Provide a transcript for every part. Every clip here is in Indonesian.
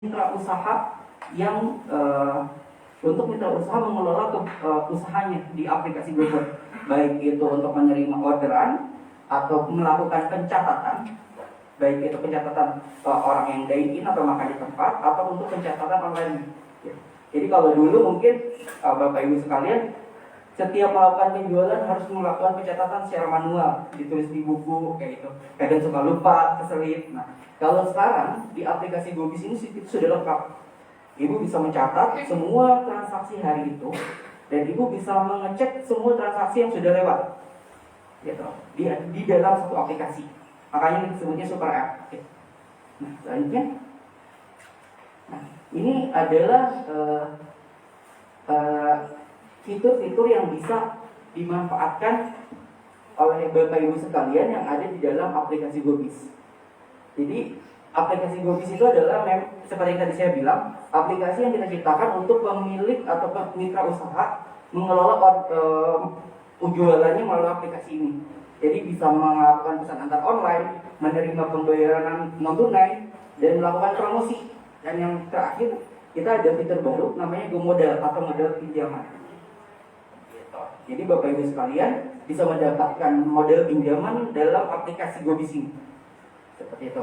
mitra usaha yang untuk mitra usaha mengelola usahanya di aplikasi GoFood, baik itu untuk menerima orderan atau melakukan pencatatan, baik itu pencatatan orang yang dine in atau makan di tempat, atau untuk pencatatan online. Jadi kalau dulu mungkin Bapak Ibu sekalian setiap melakukan penjualan harus melakukan pencatatan secara manual, ditulis di buku kayak gitu. Kadang suka lupa, keselip. Nah, kalau sekarang di aplikasi GoBiz ini itu sudah lengkap. Ibu bisa mencatat semua transaksi hari itu, dan ibu bisa mengecek semua transaksi yang sudah lewat, gitu, di dalam satu aplikasi. Makanya disebutnya super app. Nah, selanjutnya, nah ini adalah fitur-fitur yang bisa dimanfaatkan oleh Bapak Ibu sekalian yang ada di dalam aplikasi GoBiz. Jadi aplikasi GoBiz itu adalah seperti yang tadi saya bilang, aplikasi yang kita ciptakan untuk pemilik atau mitra usaha mengelola jualannya melalui aplikasi ini. Jadi bisa melakukan pesan antar online, menerima pembayaran non tunai, dan melakukan promosi. Dan yang terakhir, kita ada fitur baru namanya GoModal atau modal pinjaman. Jadi Bapak Ibu sekalian bisa mendapatkan modal pinjaman dalam aplikasi GoBiz ini. Seperti itu.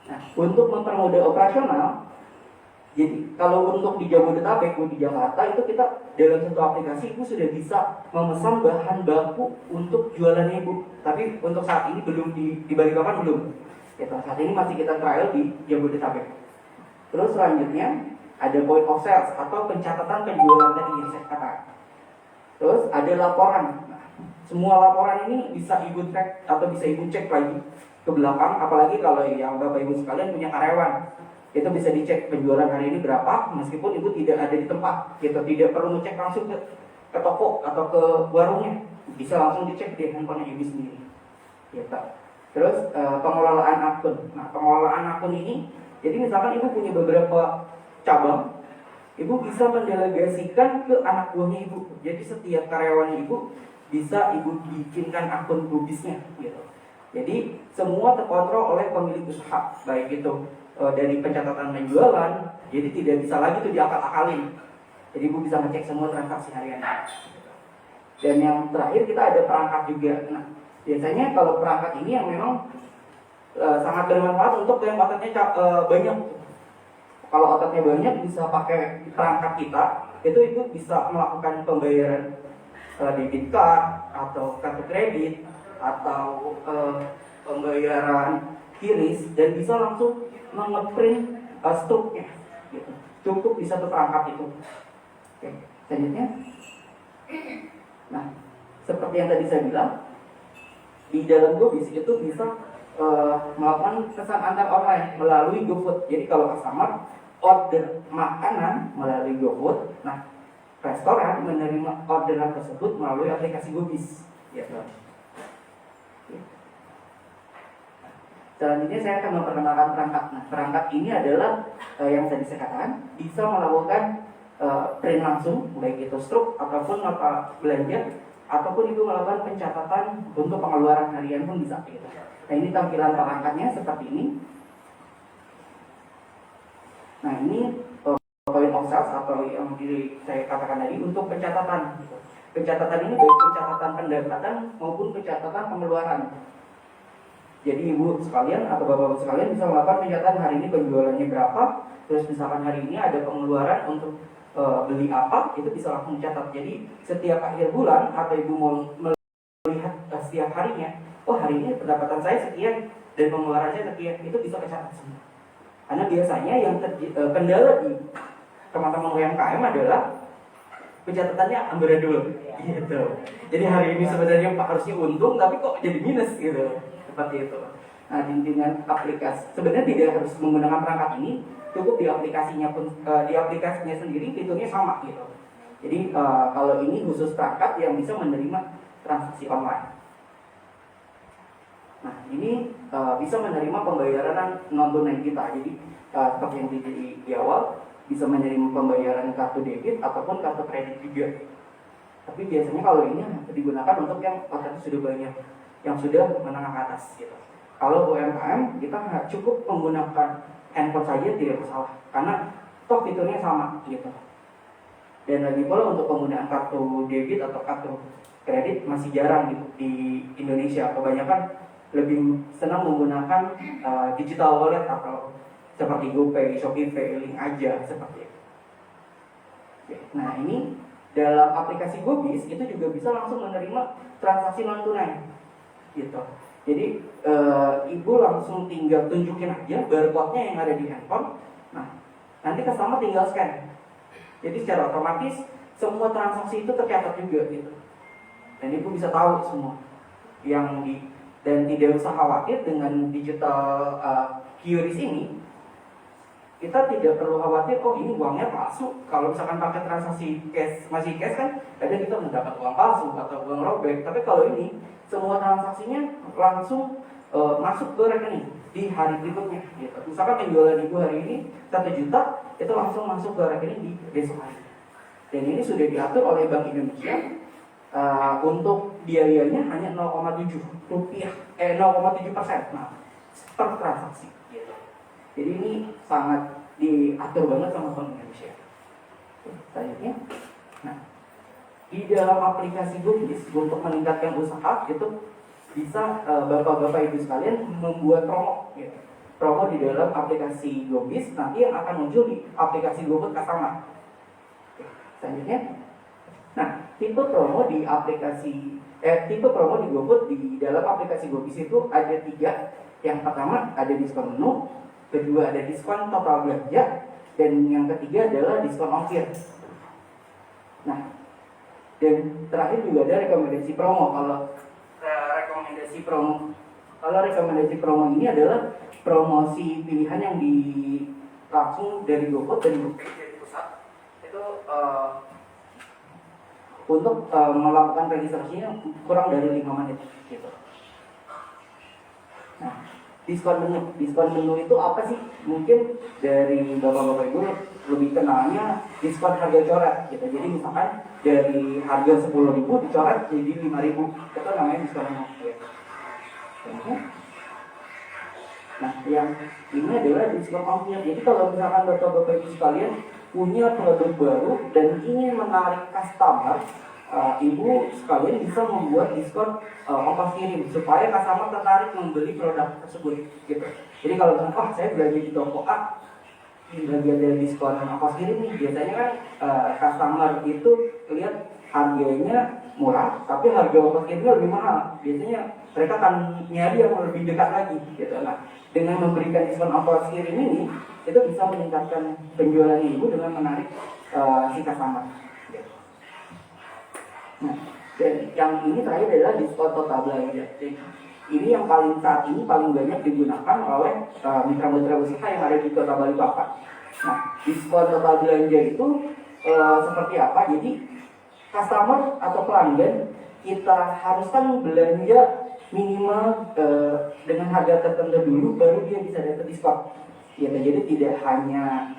Nah, untuk mempermudah operasional, jadi kalau untuk di Jabodetabek, di Jakarta itu kita dalam satu aplikasi Ibu sudah bisa memesan bahan baku untuk jualannya Ibu. Tapi untuk saat ini belum di Balikpapan belum. Gitu. Saat ini masih kita trial di Jabodetabek. Terus selanjutnya ada point of sales atau pencatatan penjualan tadi yang saya katakan. Terus ada laporan. Nah, semua laporan ini bisa Ibu track atau bisa Ibu cek lagi ke belakang, apalagi kalau yang Bapak Ibu sekalian punya karyawan. Itu bisa dicek penjualan hari ini berapa, meskipun Ibu tidak ada di tempat. Gitu, tidak perlu ngecek langsung ke toko atau ke warungnya. Bisa langsung dicek di handphone Ibu sendiri. Gitu. Terus pengelolaan akun. Nah, pengelolaan akun ini, jadi misalkan Ibu punya beberapa cabang, Ibu bisa mendelegasikan ke anak buahnya Ibu. Jadi setiap karyawan Ibu bisa Ibu bikinkan akun GoBiznya, gitu. Jadi semua terkontrol oleh pemilik usaha, baik itu dari pencatatan penjualan, jadi tidak bisa lagi tuh diakal-akalin. Jadi Ibu bisa ngecek semua transaksi harian. Dan yang terakhir kita ada perangkat juga. Nah, biasanya kalau perangkat ini yang memang sangat bermanfaat untuk yang ototnya banyak. Kalau ototnya banyak bisa pakai perangkat kita, itu Ibu bisa melakukan pembayaran debit card atau kartu kredit atau pembayaran QRIS, dan bisa langsung nge-print struknya, gitu. Cukup di satu perangkat itu. Oke, selanjutnya. Nah, seperti yang tadi saya bilang, di dalam GoBiz itu bisa melakukan pesan antar online melalui GoFood. Jadi kalau customer order makanan melalui GoFood, nah restoran menerima orderan tersebut melalui aplikasi GoBiz. Ya, selanjutnya saya akan memperkenalkan perangkat. Nah, perangkat ini adalah yang tadi saya katakan bisa melakukan print langsung, baik itu struk ataupun nota belanja, ataupun Ibu melakukan pencatatan untuk pengeluaran harian pun bisa. Gitu. Nah, ini tampilan perangkatnya seperti ini. Nah, ini point of sales atau yang saya katakan tadi untuk pencatatan. Gitu. Pencatatan ini baik pencatatan pendapatan maupun pencatatan pengeluaran. Jadi Ibu sekalian atau Bapak sekalian bisa melakukan pencatatan hari ini penjualannya berapa, terus misalkan hari ini ada pengeluaran untuk beli apa, itu bisa langsung dicatat. Jadi setiap akhir bulan atau Ibu mau melihat setiap harinya, oh hari ini pendapatan saya sekian dan pengeluaran saya sekian, itu bisa tercatat semua. Karena biasanya yang kendala di teman-teman UMKM adalah pencatatannya amburadul, gitu. Jadi hari ini sebenarnya harusnya untung, tapi kok jadi minus, gitu. Seperti itu. Nah, dengan aplikasi sebenarnya tidak harus menggunakan perangkat ini, cukup di aplikasinya pun di aplikasinya sendiri fiturnya sama, gitu. Jadi kalau ini khusus perangkat yang bisa menerima transaksi online. Nah, ini bisa menerima pembayaran non tunai kita. Jadi seperti yang di awal, bisa menerima pembayaran kartu debit ataupun kartu kredit juga. Tapi biasanya kalau ini digunakan untuk yang ototnya sudah banyak, yang sudah menengah ke atas, gitu. Kalau UMKM kita cukup menggunakan handphone saja tidak masalah, karena toh fiturnya sama gitu. Dan lagi pula untuk penggunaan kartu debit atau kartu kredit masih jarang gitu di Indonesia. Kebanyakan lebih senang menggunakan digital wallet atau seperti GoPay, ShopeePay, Link aja seperti itu. Nah ini dalam aplikasi GoBiz itu juga bisa langsung menerima transaksi non tunai gitu. Jadi ibu langsung tinggal tunjukin aja barcode-nya yang ada di handphone. Nah nanti customer tinggal scan. Jadi secara otomatis semua transaksi itu tercatat juga gitu. Dan ibu bisa tahu semua yang dan tidak usah khawatir dengan digital QRIS ini. Kita tidak perlu khawatir, oh ini uangnya palsu. Kalau misalkan pakai transaksi cash, masih cash kan, kadang kita mendapat uang palsu atau uang robek. Tapi kalau ini semua transaksinya langsung masuk ke rekening di hari berikutnya gitu. Misalkan penjualan ibu hari ini 1 juta, itu langsung masuk ke rekening di besok hari. Dan ini sudah diatur oleh Bank Indonesia untuk biayanya hanya 0,7 rupiah, 0,7%, nah, per transaksi gitu. Jadi ini sangat diatur banget sama Bank Indonesia. Selanjutnya, nah, di dalam aplikasi GoBiz untuk meningkatkan usaha itu bisa bapak-bapak ibu sekalian membuat promo gitu. Promo di dalam aplikasi GoBiz nanti yang akan muncul di aplikasi GoFood Customer. Selanjutnya, nah tipe promo di GoFood di dalam aplikasi GoBiz itu ada 3. Yang pertama ada diskon menu, kedua ada diskon total belanja, dan yang ketiga adalah diskon ongkir. Nah, dan terakhir juga ada rekomendasi promo. Kalau rekomendasi promo ini adalah promosi pilihan yang langsung dari GoFood dan GoPay dari pusat itu untuk melakukan registrasinya kurang dari 5 menit gitu. Nah, diskon menu itu apa sih? Mungkin dari bapak-bapak ibu lebih kenalnya diskon harga coret gitu. Jadi misalkan dari harga 10.000 dicoret jadi 5.000, itu namanya diskon menu gitu. Nah, yang ini adalah diskon ongkir. Jadi kalau misalkan bapak-bapak ibu sekalian punya produk baru dan ingin menarik customer, ibu sekalian bisa membuat diskon ongkos kirim supaya customer tertarik membeli produk tersebut gitu. Jadi kalau misalkan saya belanja di toko A, lagi ada diskon ongkos kirim nih, biasanya kan customer itu lihat harganya murah tapi harga ongkos kirimnya lebih mahal. Biasanya mereka akan nyari yang lebih dekat lagi gitu. Nah, dengan memberikan diskon ongkos kirim ini itu bisa meningkatkan penjualan ibu dengan menarik si customer. Nah, dan yang ini terakhir adalah diskon total belanja. Jadi, ini yang saat ini paling banyak digunakan oleh mitra-mitra usaha yang ada di Kota Balikpapan. Nah, diskon total belanja itu seperti apa? Jadi customer atau pelanggan kita haruskan belanja minimal dengan harga tertentu dulu baru dia bisa dapat diskon. Ya, jadi tidak hanya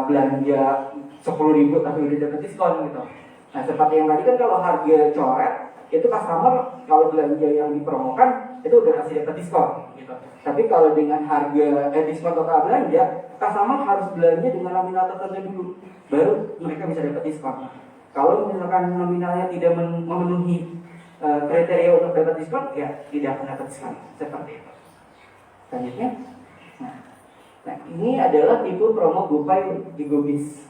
belanja 10.000 tapi udah dapat diskon gitu. Nah, seperti yang tadi kan kalau harga coret itu customer kalau belanja yang dipromokan itu udah kasih dapat diskon gitu. Tapi kalau dengan harga diskon total belanja, customer harus belanja dengan nominal tertentu dulu baru mereka bisa dapat diskon. Kalau misalkan nominalnya tidak memenuhi kriteria untuk dapat diskon, ya tidak akan dapat diskon seperti itu. Selanjutnya, nah ini adalah tipe promo GoPay di GoBiz.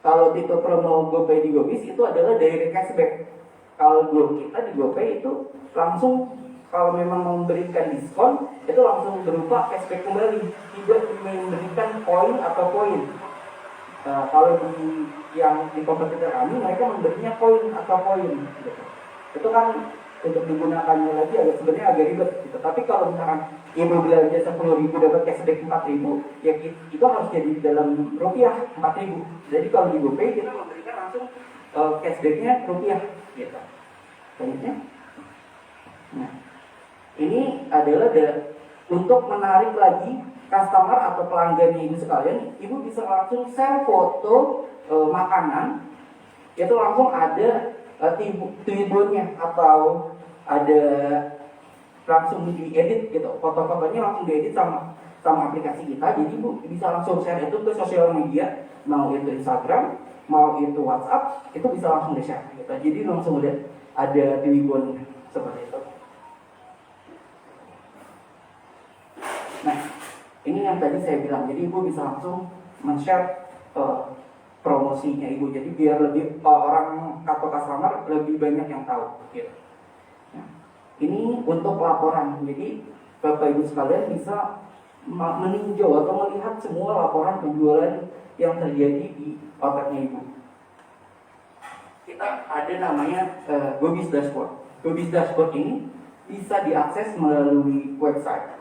Kalau tipe promo GoPay di GoBiz itu adalah direct cashback. Kalau kita di GoPay itu langsung kalau memang memberikan diskon itu langsung berupa cashback kembali, tidak memberikan poin atau poin. Kalau yang di kompetitor kami mereka memberinya poin atau poin gitu. Itu kan untuk digunakannya lagi sebenarnya agak ribet gitu. Tapi kalau misalkan ibu belanja 10.000 dapat cashback 4.000, ya itu harus jadi dalam rupiah 4.000. Jadi kalau di GoPay kita memberikan langsung cashbacknya rupiah gitu. Selanjutnya, nah ini adalah untuk menarik lagi customer atau pelanggan ibu sekalian, ibu bisa langsung share foto makanan, itu langsung ada tribunnya atau ada langsung diedit gitu, foto-fotonya langsung diedit sama aplikasi kita. Jadi Ibu bisa langsung share itu ke sosial media, mau itu Instagram, mau itu WhatsApp, itu bisa langsung di-share gitu. Jadi langsung udah ada Twibbon seperti itu. Nah, ini yang tadi saya bilang, jadi Ibu bisa langsung men-share promosinya Ibu, jadi biar lebih orang atau customer lebih banyak yang tahu gitu. Nah, ini untuk laporan, jadi Bapak Ibu sekalian bisa meninjau atau melihat semua laporan penjualan yang terjadi di outletnya Ibu. Kita ada namanya Gobis Dashboard. Gobis Dashboard ini bisa diakses melalui website,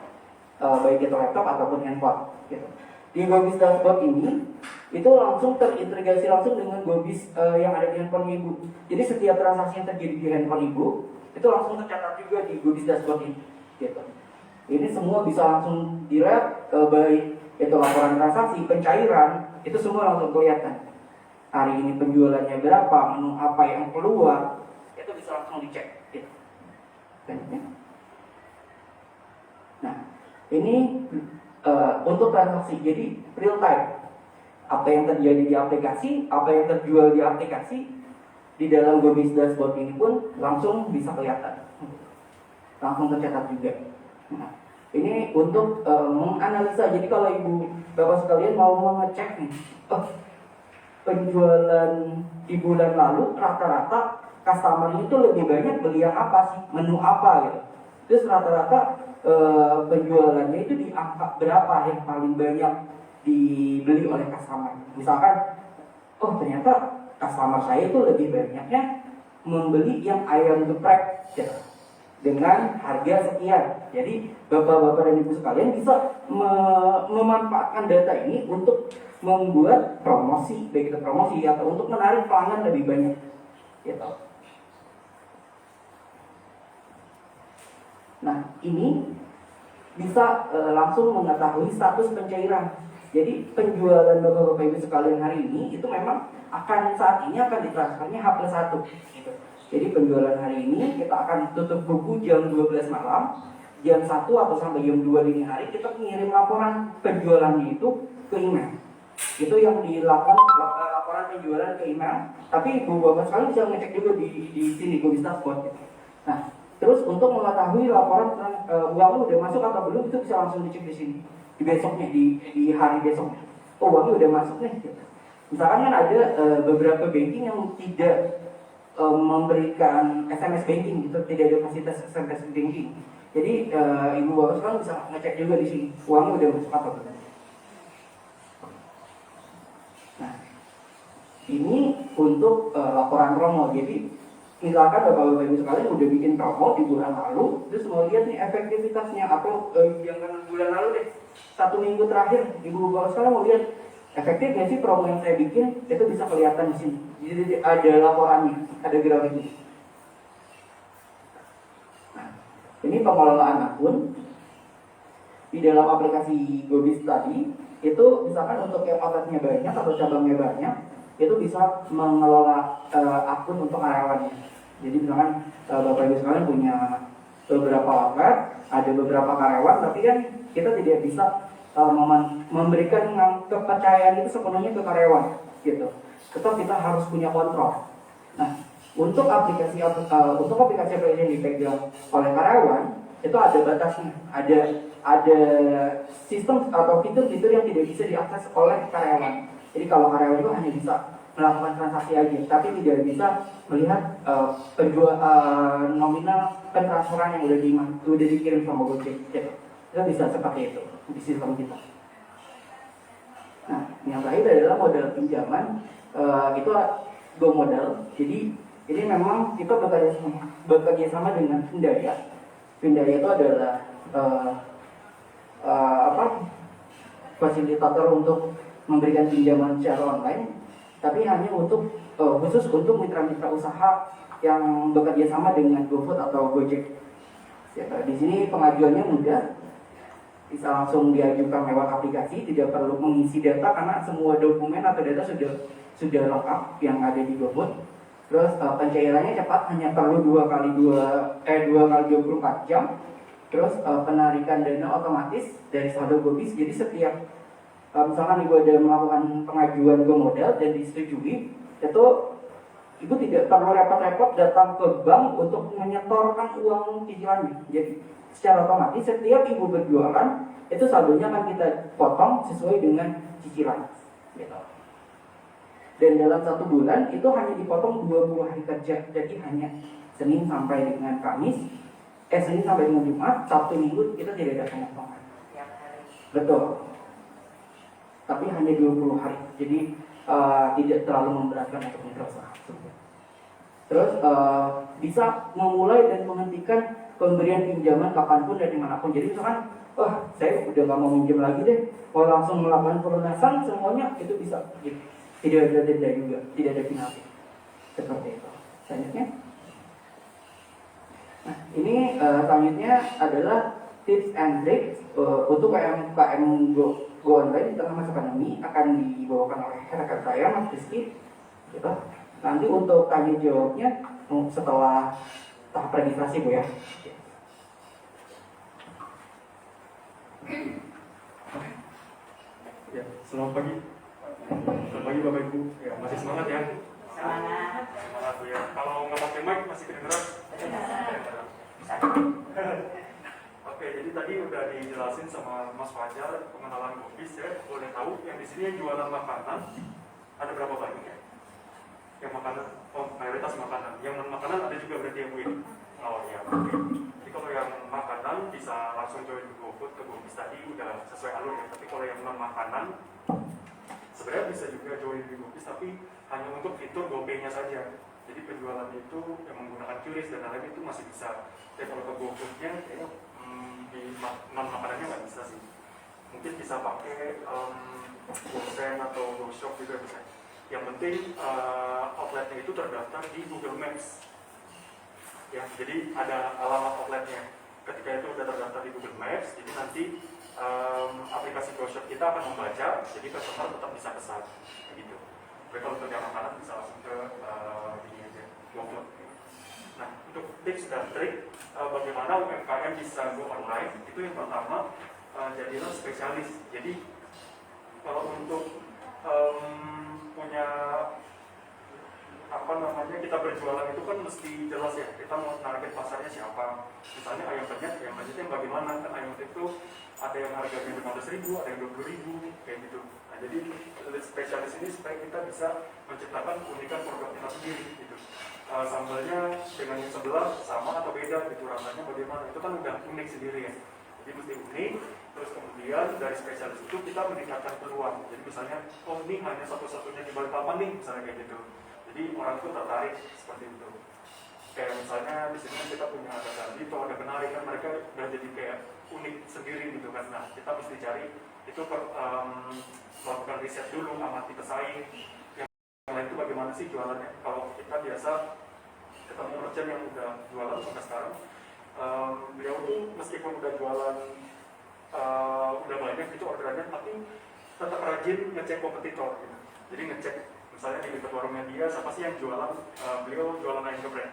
baik itu laptop ataupun handphone gitu. Di Gobis Dashboard ini itu langsung terintegrasi langsung dengan Gobis yang ada di handphone Ibu. Jadi setiap transaksi yang terjadi di handphone Ibu itu langsung tercatat juga di Gobis Dashboard ini gitu. Ini semua bisa langsung dilihat, baik itu laporan transaksi, pencairan, itu semua langsung kelihatan. Hari ini penjualannya berapa, menu apa yang keluar, itu bisa langsung dicek gitu. Nah, ini untuk transaksi, jadi real time. Apa yang terjadi di aplikasi, apa yang terjual di aplikasi, di dalam Gobis Dashboard ini pun langsung bisa kelihatan, langsung tercatat juga. Nah, ini untuk menganalisa. Jadi kalau Ibu Bapak sekalian mau mengecek nih, penjualan di bulan lalu rata-rata customer itu lebih banyak beli yang apa sih, menu apa gitu. Terus rata-rata penjualannya itu di angka berapa yang paling banyak dibeli oleh customer. Misalkan, ternyata customer saya itu lebih banyaknya membeli yang ayam geprek gitu, dengan harga sekian. Jadi Bapak-bapak dan Ibu sekalian bisa memanfaatkan data ini untuk membuat promosi, baik itu promosi atau untuk menarik pelanggan lebih banyak gitu. Nah, ini bisa langsung mengetahui status pencairan. Jadi penjualan Bapak-bapak Ibu sekalian hari ini itu memang saat ini akan ditransfernya H+1 gitu. Jadi penjualan hari ini kita akan tutup buku jam 12 malam, jam 1 atau sampai jam 2 dini hari kita mengirim laporan penjualannya itu ke email. Itu yang dilakukan laporan penjualan ke email. Tapi Ibu Bapak sekalian bisa ngecek juga di sini Gobis Dashboard gitu. Nah, terus untuk mengetahui laporan uangnya udah masuk atau belum, itu bisa langsung dicek di sini. Di besoknya, di hari besoknya. Uangnya udah masuk nih gitu. Misalkan kan ada beberapa banking yang tidak memberikan SMS banking gitu, tidak ada fasilitas SMS banking. Jadi Ibu Bapak sekarang bisa ngecek juga di sini uangnya udah masuk atau belum. Nah, ini untuk laporan promo. Jadi misalkan Bapak-bapak Ibu sekalian udah bikin promo di bulan lalu, terus mau lihat nih efektivitasnya atau yang bulan lalu deh, 1 minggu terakhir Ibu Bapak sekalian mau lihat efektif nggak sih promo yang saya bikin, itu bisa kelihatan di sini. Jadi ada laporannya, ada grafiknya. Nah, ini pengelolaan akun di dalam aplikasi Gobis tadi. Itu misalkan untuk yang outletnya banyak atau cabangnya banyak, itu bisa mengelola akun untuk karyawannya. Jadi misalkan Bapak Ibu sekalian punya beberapa outlet, ada beberapa karyawan, tapi kan kita tidak bisa memberikan kepercayaan itu sepenuhnya ke karyawan gitu. Tetap kita harus punya kontrol. Nah, untuk aplikasi yang dipegang oleh karyawan itu ada batasnya, ada sistem atau fitur-fitur yang tidak bisa diakses oleh karyawan. Jadi kalau karyawan itu hanya bisa melakukan transaksi aja, tapi tidak bisa melihat nominal pentransferan yang udah dikirim sama Gojek gitu. Itu bisa seperti itu di sistem kita. Nah, yang terakhir adalah modal pinjaman. Itu dua modal. Jadi ini memang kita bekerja sama dengan Findaya. Findaya itu adalah fasilitator untuk memberikan pinjaman secara online, tapi hanya untuk khusus untuk mitra-mitra usaha yang bekerja sama dengan GoFood atau Gojek. Ya, di sini pengajuannya mudah, bisa langsung diajukan lewat aplikasi, tidak perlu mengisi data karena semua dokumen atau data sudah lengkap yang ada di GoFood. Terus pencairannya cepat, hanya perlu 2 kali 24 jam. Terus penarikan dana otomatis dari saldo GoBiz. Jadi setiap misalkan ibu ada melakukan pengajuan Go modal dan disetujui, itu ibu tidak perlu repot-repot datang ke bank untuk menyetorkan uang cicilannya. Jadi secara otomatis setiap ibu berjualan itu saldonya akan kita potong sesuai dengan cicilan. Gitu. Dan dalam 1 bulan itu hanya dipotong 20 hari kerja. Jadi hanya Senin sampai dengan Kamis, Senin sampai dengan Jumat, Sabtu Minggu kita tidak ada pemotongan. Betul. Tapi hanya 20 hari. Jadi tidak terlalu memberatkan untuk terasa. Terus bisa memulai dan menghentikan pemberian pinjaman kapanpun dan dimanapun. Jadi misalkan, saya udah nggak mau minjem lagi deh, mau langsung melakukan pelunasan semuanya itu bisa. Gitu. Tidak ada denda juga, tidak ada penalti. Seperti itu. Selanjutnya. Nah, ini selanjutnya adalah tips and tricks untuk KM Go Online di tengah masa pandemi, akan dibawakan oleh rekan saya, Mas Rizky. Gitu. Nanti untuk tanya jawabnya setelah tahap registrasi, Bu ya. Ya, selamat pagi. Selamat pagi Bapak Ibu. Ya, masih semangat ya? Semangat. Semangat Bu ya. Kalau nggak pakai mic masih kedengeran? Oke, jadi tadi udah dijelasin sama Mas Fajar pengenalan GoBiz ya. Boleh tahu yang di sini yang jualan makanan ada berapa banyak ya? Yang makanan, mayoritas makanan. Yang non makanan ada juga berarti yang Bu ya? Oh ya, oke. Jadi kalau yang makanan bisa langsung join ke GoFood, ke GoBiz tadi udah sesuai alur ya. Tapi kalau yang non makanan sebenarnya bisa juga join di GoBiz, tapi hanya untuk fitur GoPay-nya saja. Jadi penjualan itu yang menggunakan QRIS dan lain-lain itu masih bisa. Tapi kalau ke GoFood-nya kayaknya di non makanannya nggak bisa sih. Mungkin bisa pakai GoSend atau GoShop juga bisa. Yang penting outletnya itu terdaftar di Google Maps. Ya, jadi ada alamat outletnya. Ketika itu sudah terdaftar di Google Maps, jadi nanti aplikasi GoShop kita akan membaca, jadi customer tetap bisa pesan, gitu. Tapi kalau untuk yang makanan bisa langsung ke ini aja, GoFood. Nah, untuk tips dan trik bagaimana UMKM bisa go online, itu yang pertama jadilah spesialis. Jadi kalau untuk punya kita berjualan itu kan mesti jelas ya, kita mau target pasarnya siapa. Misalnya ayam penyet yang bagaimana, kan ayam penyet itu ada yang harganya 15.000, ada yang 20.000, kayak gitu. Nah, jadi spesialis ini supaya kita bisa menciptakan keunikan produk kita sendiri gitu. Sambalnya dengan yang sebelah sama atau beda gitu, rasanya bagaimana, itu kan udah unik sendiri ya. Jadi mesti unik, terus kemudian dari spesialis itu kita meningkatkan peluang. Jadi misalnya, oh ini hanya satu-satunya di Balikpapan nih, misalnya kayak gitu. Jadi orang tuh tertarik seperti itu. Kayak misalnya di sini kita punya ada tadi, atau ada penari kan mereka udah jadi kayak unik sendiri gitu kan. Nah kita mesti cari itu melakukan riset dulu, amati pesaing. Yang lain itu bagaimana sih jualannya? Kalau kita biasa ketemu merchant yang udah jualan sampai sekarang, beliau tuh meskipun udah jualan udah banyak itu orderannya, tapi tetap rajin ngecek kompetitor gitu. Jadi ngecek misalnya di dekat warungnya dia, siapa sih yang jualan, beliau jualan ayam geprek,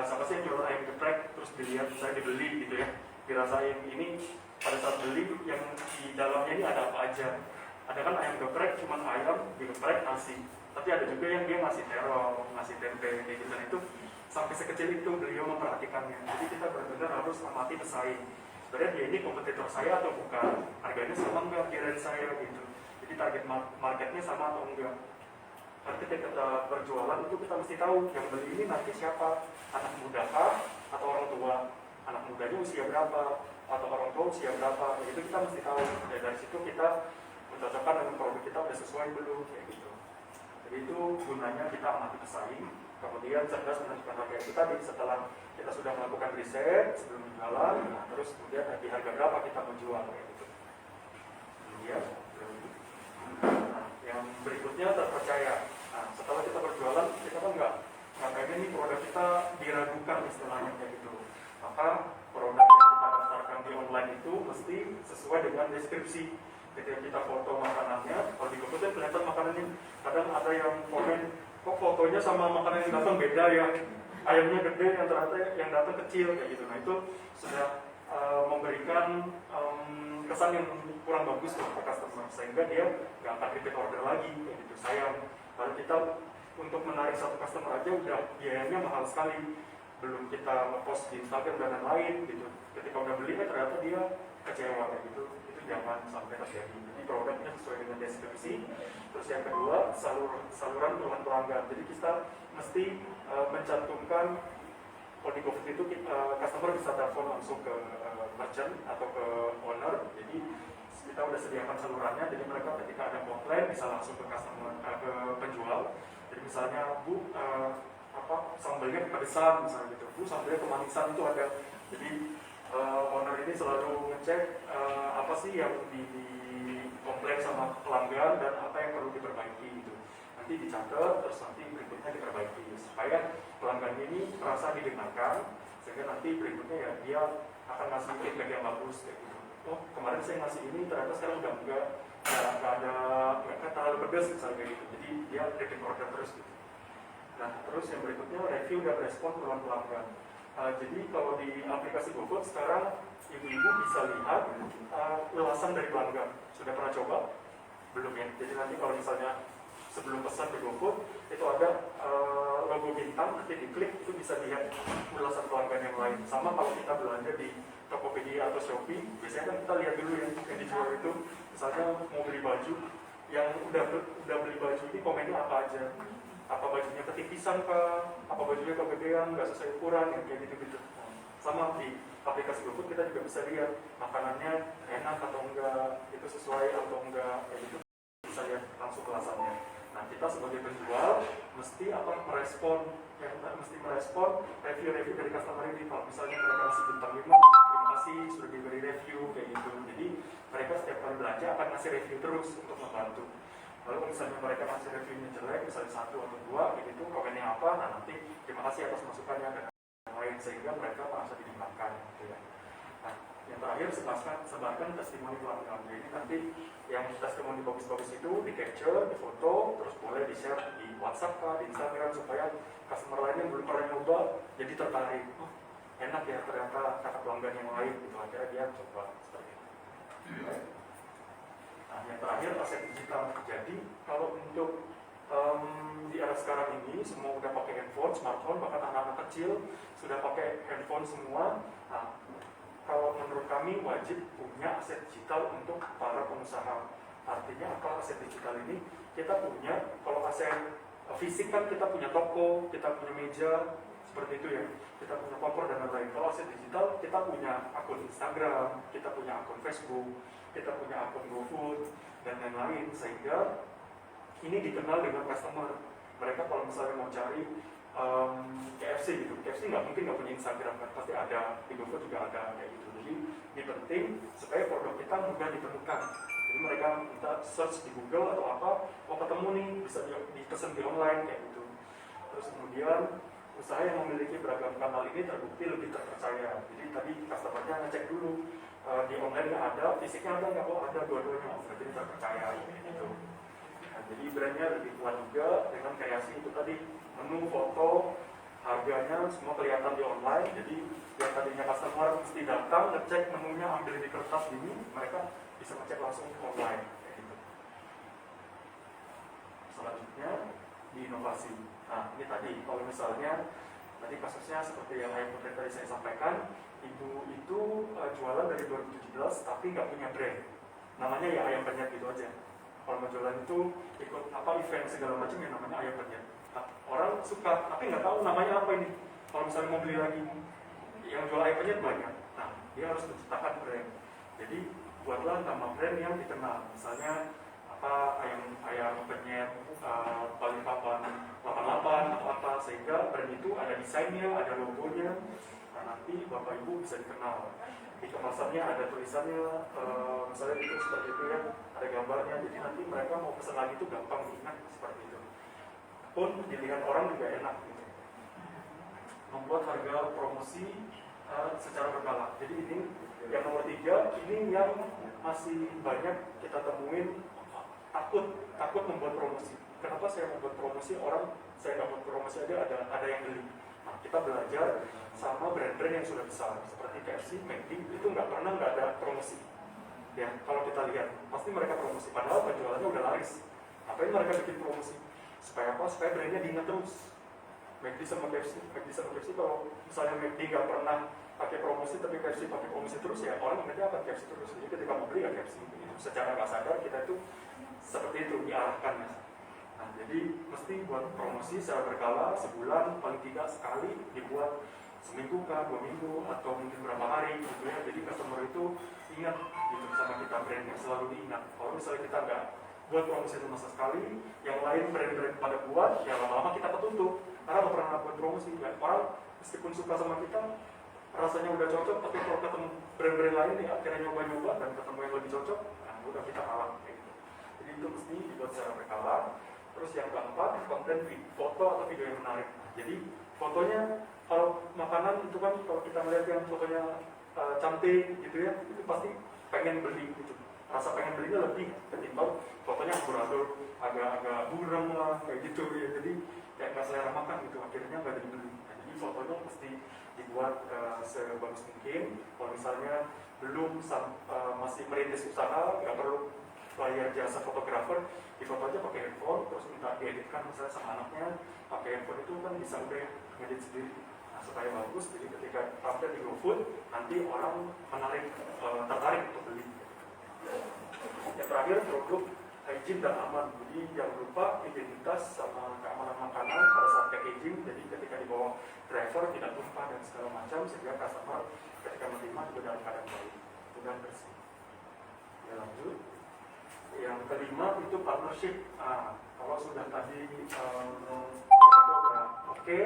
siapa sih yang jualan ayam geprek, terus dilihat, saya dibeli gitu ya, dirasain ini pada saat beli yang di dalamnya ini ada apa aja. Ada kan ayam geprek cuman ayam digeprek nasi, tapi ada juga yang dia ngasih terong, ngasih tempe gitu, dan itu sampai sekecil itu beliau memperhatikannya. Jadi kita benar-benar harus amati pesaing, sebenarnya dia ini kompetitor saya atau bukan, harganya sama enggak kirain saya gitu. Jadi target marketnya sama atau enggak. Nanti ketika berjualan itu kita mesti tahu yang beli ini nanti siapa, anak muda kah atau orang tua, anak mudanya usia berapa atau orang tua usia berapa, itu kita mesti tahu. Dan dari situ kita mencocokkan dengan produk kita udah sesuai belum, kayak gitu. Jadi itu gunanya kita amati pesaing, kemudian cerdas menentukan harga itu tadi. Setelah kita sudah melakukan riset sebelum jualan, nah, terus kemudian di harga berapa kita menjual, kayak gitu. Kemudian yang berikutnya terpercaya. Nah, setelah kita berjualan, kita kan nggak pengen nih produk kita diragukan istilahnya kayak gitu. Maka produk yang kita daftarkan di online itu mesti sesuai dengan deskripsi. Ketika kita foto makanannya, kalau di GoFood kan kelihatan makanannya, kadang ada yang komen, kok fotonya sama makanan yang datang beda ya, ayamnya gede, yang ternyata yang datang kecil kayak gitu. Nah itu sudah memberikan kesan yang kurang bagus ke customer, sehingga dia nggak akan repeat order lagi kayak gitu. Sayang kalau kita untuk menarik satu customer aja udah biayanya mahal sekali, belum kita ngepost di Instagram dan lain-lain gitu. Ketika udah beli ternyata dia kecewa kayak gitu, itu jangan sampai terjadi. Jadi produknya sesuai dengan deskripsi. Terus yang kedua, saluran keluhan pelanggan. Jadi kita mesti mencantumkan kalau di GoFood itu customer bisa telepon langsung ke merchant atau ke owner. Jadi kita udah sediakan salurannya, jadi mereka ketika ada komplain bisa langsung ke customer, ke penjual. Jadi misalnya, Bu, sambalnya kepedesan misalnya gitu, Bu, sambalnya kemanisan itu ada. Jadi owner ini selalu ngecek apa sih yang di komplain sama pelanggan dan apa yang perlu diperbaiki gitu. Nanti dicatat, terus nanti berikutnya diperbaiki supaya pelanggan ini merasa didengarkan, sehingga nanti berikutnya ya dia akan ngasih feedback yang bagus kayak gitu. Oh, kemarin saya ngasih ini, ternyata sekarang udah enggak terlalu pedas misalnya gitu. Jadi dia repeat order terus gitu. Nah, terus yang berikutnya review dan respon keluhan pelanggan. Jadi kalau di aplikasi GoFood sekarang ibu-ibu bisa lihat ulasan dari pelanggan. Sudah pernah coba? Belum ya? Jadi nanti kalau misalnya sebelum pesan di GoFood itu ada logo bintang, nanti diklik itu bisa lihat ulasan pelanggan yang lain. Sama kalau kita belanja di Tokopedia atau Shopee, biasanya kan kita lihat dulu yang dijual itu, misalnya mau beli baju, yang udah beli baju ini komennya apa aja, apa bajunya ketipisan kah, apa bajunya kegedean, nggak sesuai ukuran, yang kayak gitu-gitu. Sama di aplikasi GoFood kita juga bisa lihat makanannya enak atau enggak, itu sesuai atau enggak, kayak gitu bisa lihat langsung ulasannya. Nah, kita sebagai penjual mesti merespon review-review dari customer ini. Kalau misalnya mereka kasih bintang 5, terima kasih sudah diberi review kayak gitu. Jadi mereka setiap kali belanja akan ngasih review terus untuk membantu. Lalu misalnya mereka ngasih reviewnya jelek, misalnya 1 atau 2 kayak gitu, komennya apa, nah nanti terima kasih atas masukannya dan lain, sehingga mereka merasa didengarkan gitu ya. Nah, yang terakhir sebarkan testimoni pelanggan. Jadi nanti yang testimoni bagus-bagus itu di capture, di foto, terus boleh di share di WhatsApp kah, di Instagram, supaya customer lain yang belum pernah nyoba jadi tertarik. Oh, enak ya ternyata kata pelanggan yang lain gitu, akhirnya dia coba seperti itu. Nah, yang terakhir aset digital. Jadi kalau untuk di era sekarang ini semua udah pakai handphone, smartphone, bahkan anak-anak kecil sudah pakai handphone semua. Nah, kalau menurut kami wajib punya aset digital untuk para pengusaha. Artinya apa aset digital ini? Kita punya, kalau aset fisik kan kita punya toko, kita punya meja, seperti itu ya. Kita punya kompor dan lain-lain. Kalau aset digital, kita punya akun Instagram, kita punya akun Facebook, kita punya akun GoFood, dan lain-lain. Sehingga ini dikenal dengan customer. Mereka kalau misalnya mau cari KFC gitu, KFC nggak mungkin nggak punya Instagram kan, pasti ada, di GoFood juga ada kayak gitu. Jadi ini penting supaya produk kita mudah ditemukan. Jadi mereka minta search di Google atau apa, mau ketemu nih, bisa dipesan di online kayak gitu. Terus kemudian usaha yang memiliki beragam kanal ini terbukti lebih terpercaya. Jadi tadi customernya ngecek dulu di online nggak ada, fisiknya ada nggak? Oh ada, dua-duanya, berarti terpercaya gitu. Nah, jadi brandnya lebih kuat juga dengan kreasi itu tadi, menu, foto, harganya semua kelihatan di online. Jadi yang tadinya customer mesti datang ngecek menunya, ambil di kertas ini, mereka bisa ngecek langsung online kayak gitu. Selanjutnya di inovasi. Nah ini tadi kalau misalnya tadi kasusnya seperti yang ayam penyet tadi saya sampaikan, ibu itu jualan dari 2017 tapi nggak punya brand, namanya ya ayam penyet gitu aja. Kalau mau jualan itu ikut event segala macam yang namanya ayam penyet. Nah, orang suka tapi nggak tahu namanya apa ini. Kalau misalnya mau beli lagi yang jual ayam penyet banyak, nah dia harus menciptakan brand. Jadi buatlah nama brand yang dikenal, misalnya ayam penyet Balikpapan 88 atau apa, sehingga brand itu ada desainnya, ada logonya. Nah, nanti bapak ibu bisa dikenal. Di kemasannya ada tulisannya, misalnya itu seperti itu ya, ada gambarnya. Jadi nanti mereka mau pesan lagi itu gampang diingat seperti itu. Pun dilihat orang juga enak gitu. Membuat harga promosi secara berkala. Jadi ini yang nomor 3, ini yang masih banyak kita temuin, takut membuat promosi. Kenapa saya membuat promosi? Orang saya nggak buat promosi aja ada yang beli. Nah, kita belajar sama brand-brand yang sudah besar seperti KFC, McD, itu nggak ada promosi. Ya, kalau kita lihat pasti mereka promosi, padahal penjualannya udah laris. Ngapain mereka bikin promosi? Supaya apa? Supaya brandnya diingat terus. McD sama KFC kalau misalnya McD nggak pernah pakai promosi tapi KFC pakai promosi terus, ya orang ingatnya akan KFC terus. Jadi ketika mau beli ya KFC. Secara nggak sadar kita itu seperti itu diarahkan, Mas. Nah, jadi mesti buat promosi secara berkala, sebulan paling tidak sekali, dibuat seminggu kah, 2 minggu, atau mungkin berapa hari gitu ya. Jadi customer itu ingat gitu sama kita, brandnya selalu diingat. Kalau misalnya kita nggak buat promosi itu masa sekali, yang lain brand-brand pada buat, ya lama-lama kita ketutup karena nggak pernah buat promosi. Ya, orang meskipun suka sama kita, rasanya udah cocok, tapi kalau ketemu brand-brand lain nih akhirnya nyoba-nyoba dan ketemu yang lebih cocok, nah udah kita kalah kayak gitu. Jadi itu mesti dibuat secara berkala. Terus yang keempat, konten foto atau video yang menarik. Nah, jadi fotonya kalau makanan itu kan kalau kita melihat yang fotonya cantik gitu ya, itu pasti pengen beli gitu. Rasa pengen belinya lebih ketimbang fotonya amburadul, agak buram lah kayak gitu ya. Jadi kayak nggak selera makan gitu, akhirnya nggak jadi beli. Nah, jadi fotonya mesti dibuat sebagus mungkin. Kalau misalnya belum masih merintis usaha, nggak perlu bayar jasa fotografer, di foto aja pakai handphone, terus minta dieditkan misalnya sama anaknya, pakai handphone itu kan bisa udah ngedit sendiri. Nah, supaya bagus, jadi ketika tampil di GoFood, nanti orang tertarik untuk beli. Yang terakhir, produk hygiene dan aman. Jadi jangan lupa identitas sama keamanan makanan pada saat packaging. Jadi ketika dibawa driver tidak tumpah dan segala macam, sehingga customer ketika menerima juga dalam keadaan baik dan bersih. Ya, lanjut. Yang kelima itu partnership. Kalau sudah tadi udah oke,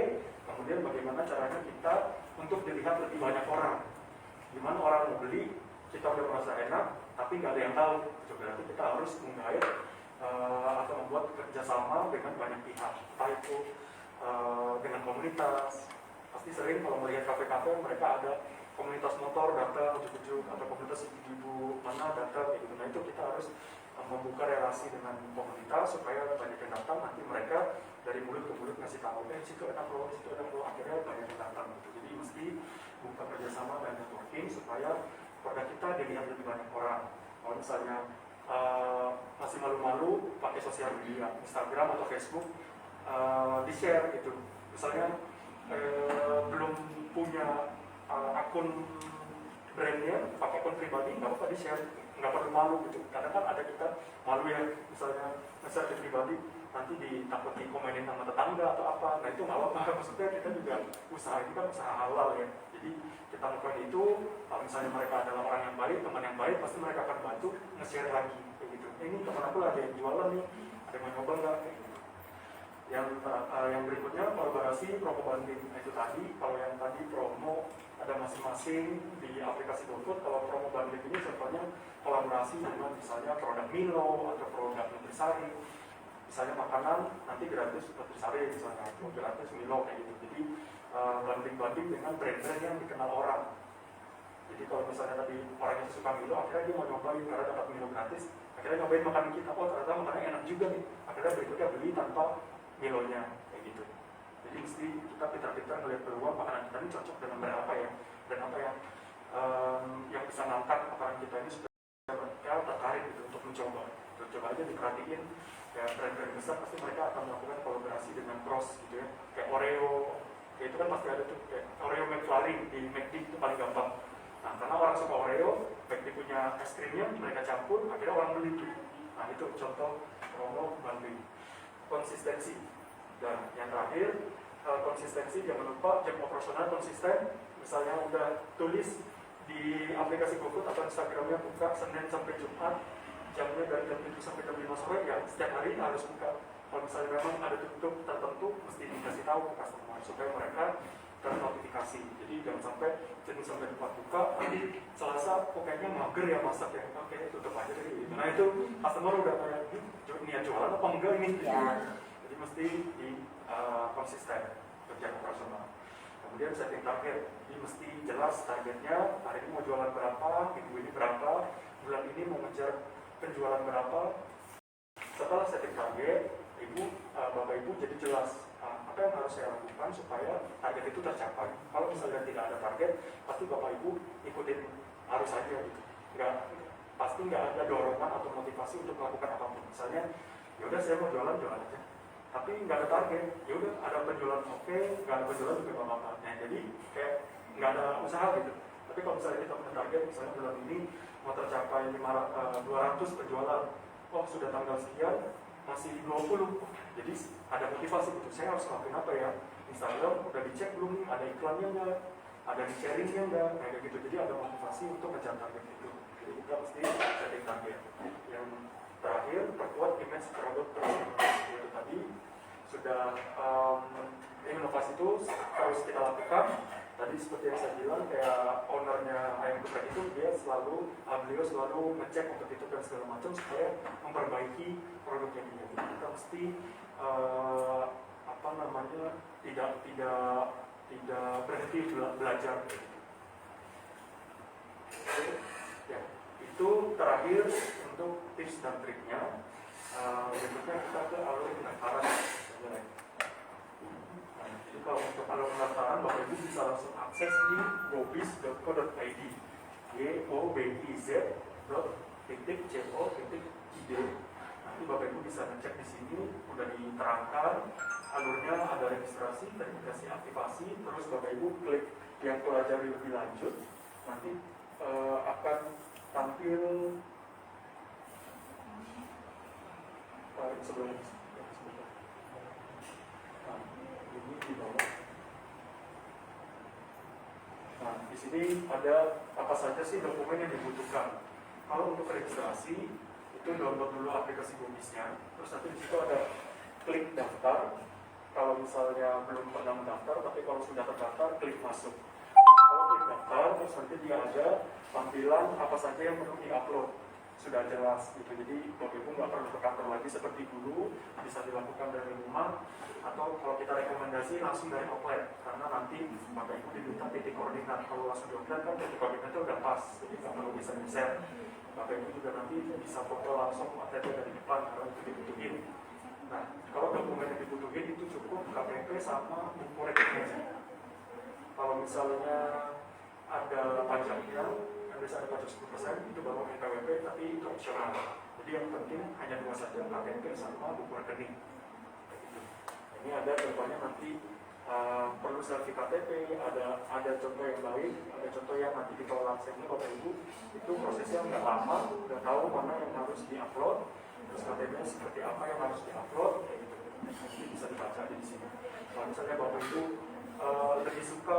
kemudian bagaimana caranya kita untuk dilihat lebih banyak orang. Gimana orang mau beli, kita udah merasa enak, tapi nggak ada yang tahu. Berarti kita harus menggait atau membuat kerjasama dengan banyak pihak. Entah itu dengan komunitas. Pasti sering kalau melihat kafe-kafe mereka ada komunitas motor datang ujuk-ujuk, atau komunitas ibu-ibu mana datang gitu. Nah itu kita harus membuka relasi dengan komunitas supaya banyak yang datang, nanti mereka dari mulut ke mulut ngasih tahu, situ enak loh, akhirnya banyak yang datang gitu. Jadi mesti buka kerjasama dan networking supaya produk kita dilihat lebih banyak orang. Kalau misalnya masih malu-malu pakai sosial media, Instagram atau Facebook, di-share gitu. Misalnya belum punya akun brandnya, pakai akun pribadi, nggak apa-apa di-share, nggak perlu malu gitu. Kadang kan ada kita malu ya, misalnya nge-share di pribadi, nanti ditakut dikomenin sama tetangga atau apa. Nah itu nggak apa-apa, maksudnya kita juga usaha ini kan usaha halal ya. Jadi kita lakukan itu, kalau misalnya mereka adalah orang yang baik, teman yang baik, pasti mereka akan bantu nge-share lagi kayak gitu. Ini teman aku lagi yang jualan nih, ada yang mau nyoba nggak kayak gitu. Yang berikutnya kolaborasi promo banding. Nah, itu tadi, kalau yang tadi promo ada masing-masing di aplikasi GoFood. Kalau promo banding ini contohnya kolaborasi dengan misalnya produk Milo atau produk Nutrisari. Misalnya makanan nanti gratis Nutrisari, misalnya itu gratis Milo kayak gitu. Jadi banding-banding dengan brand-brand yang dikenal orang. Jadi kalau misalnya tadi orang yang suka Milo, akhirnya dia mau nyobain karena dapat Milo gratis, akhirnya nyobain makanan kita, oh ternyata makanannya enak juga nih, akhirnya berikutnya beli tanpa Milonya kayak gitu. Jadi mesti kita pintar-pintar melihat peluang makanan kita ini cocok dengan brand apa ya, dan apa yang bisa ngangkat makanan kita ini supaya mereka tertarik gitu untuk mencoba. Coba aja diperhatiin, ya brand-brand besar pasti mereka akan melakukan kolaborasi dengan cross gitu ya, kayak Oreo, kayak itu kan pasti ada tuh, kayak Oreo McFlurry di McD itu paling gampang. Nah karena orang suka Oreo, McD punya es krimnya, mereka campur, akhirnya orang beli tuh. Nah itu contoh promo banding. Konsistensi. Dan yang terakhir, konsistensi, jangan lupa jam operasional konsisten. Misalnya udah tulis di aplikasi GoFood atau Instagramnya buka Senin sampai Jumat, jamnya dari jam 7 sampai jam 5 sore, ya setiap hari harus buka. Kalau misalnya memang ada tutup tertentu, mesti dikasih tahu ke customer supaya mereka ternotifikasi. Jadi jangan sampai Senin sampai Jumat buka, nanti Selasa kayaknya mager ya masak ya, oke tutup aja deh. Nah itu customer udah kayak niat jualan apa enggak ini? Ya. Jadi mesti di konsisten kerja operasional. Kemudian setting target, jadi mesti jelas targetnya, hari ini mau jualan berapa, minggu ini berapa, bulan ini mau ngejar penjualan berapa. Setelah setting target, bapak ibu jadi jelas apa yang harus saya lakukan supaya target itu tercapai. Kalau misalnya tidak ada target, pasti Bapak Ibu ikutin arus aja gitu. Pasti nggak ada dorongan atau motivasi untuk melakukan apapun. Misalnya, yaudah saya mau jualan aja. Tapi nggak ada target, yaudah ada penjualan oke, nggak ada penjualan juga nggak apa-apa. Nah, jadi kayak nggak ada usaha gitu. Tapi kalau misalnya kita punya target, misalnya bulan ini mau tercapai 200 penjualan, oh sudah tanggal sekian, masih 20, jadi ada motivasi gitu, saya harus ngelakuin apa ya, Instagram udah dicek belum nih, ada iklannya nggak, ada di sharingnya nggak, kayak gitu. Jadi ada motivasi untuk ngejar target itu. Jadi kita mesti setting target. Yang terakhir, perkuat image produk itu tadi sudah inovasi itu harus kita lakukan. Tadi seperti yang saya bilang, kayak ownernya ayam geprek itu dia selalu, beliau selalu ngecek untuk itu dan segala macam supaya memperbaiki produknya dia. Kita mesti tidak berhenti belajar. Ya, itu terakhir untuk tips dan triknya. Berikutnya kita ke alur pendaftaran. Jadi kalau untuk alur pendaftaran, Bapak Ibu bisa langsung akses di gobiz.co.id, gobiz.co.id. Nanti Bapak Ibu bisa ngecek di sini, udah diterangkan alurnya, ada registrasi, verifikasi, aktivasi, terus Bapak Ibu klik yang pelajari lebih lanjut, nanti akan tampil sebelum ini di bawah. Nah, di sini ada apa saja sih dokumen yang dibutuhkan. Kalau untuk registrasi itu download dulu aplikasi Gobiznya, terus nanti di situ ada klik daftar. Kalau misalnya belum pernah mendaftar, tapi kalau sudah terdaftar, klik masuk. Kalau klik daftar, terus nanti dia ada tampilan apa saja yang perlu diupload. Sudah jelas gitu, jadi Bapak Ibu nggak perlu ke kantor lagi seperti dulu, bisa dilakukan dari rumah, atau kalau kita rekomendasi langsung dari offline, karena nanti Bapak Ibu diminta titik koordinat. Kalau langsung di offline kan titik koordinatnya udah pas, jadi nggak perlu bisa di-share. Bapak Ibu juga nanti bisa foto langsung ATP dari depan, kalau itu dibutuhin. Nah, kalau dokumen yang dibutuhin itu cukup KTP sama buku rekening. Kalau misalnya ada pajaknya, ada pajak 10%, itu baru NPWP, tapi itu opsional. Jadi yang penting hanya dua saja, KTP sama buku rekening. Ini ada contohnya nanti perlu selfie KTP, ada contoh yang baik, ada contoh yang nanti di bawah labsnya Bapak Ibu, itu prosesnya nggak lama, udah tahu mana yang harus diupload, terus KTP-nya seperti apa yang harus diupload, kayak gitu. Jadi bisa dibaca di sini. Kalau misalnya Bapak Ibu lebih suka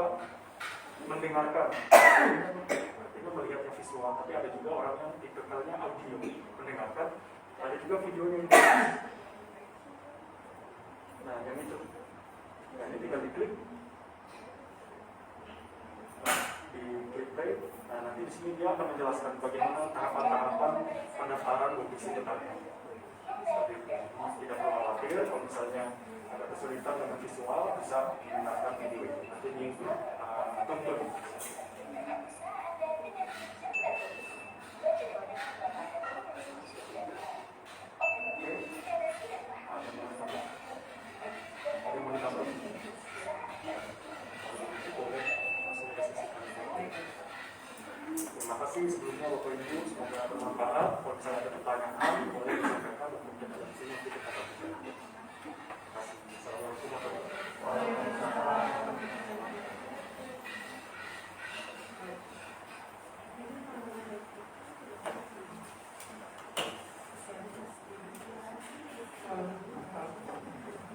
mendengarkan, itu melihatnya visual, tapi ada juga orang yang tipikalnya audio, mendengarkan, ada juga videonya. Nah, yang itu. Nah, ini tinggal diklik. Nah, di play. Nah, nanti di sini dia akan menjelaskan bagaimana tahapan-tahapan pendaftaran Gobiz itu tadi. Seperti itu. Tidak perlu khawatir kalau misalnya ada kesulitan dengan visual, bisa menggunakan video itu. Nanti tonton. Terima kasih sebelumnya Bapak Ibu, semoga bermanfaat. Kalau misalnya ada pertanyaan, boleh disampaikan dan mungkin ada di sini nanti kita akan terima kasih. Assalamualaikum warahmatullahi wabarakatuh.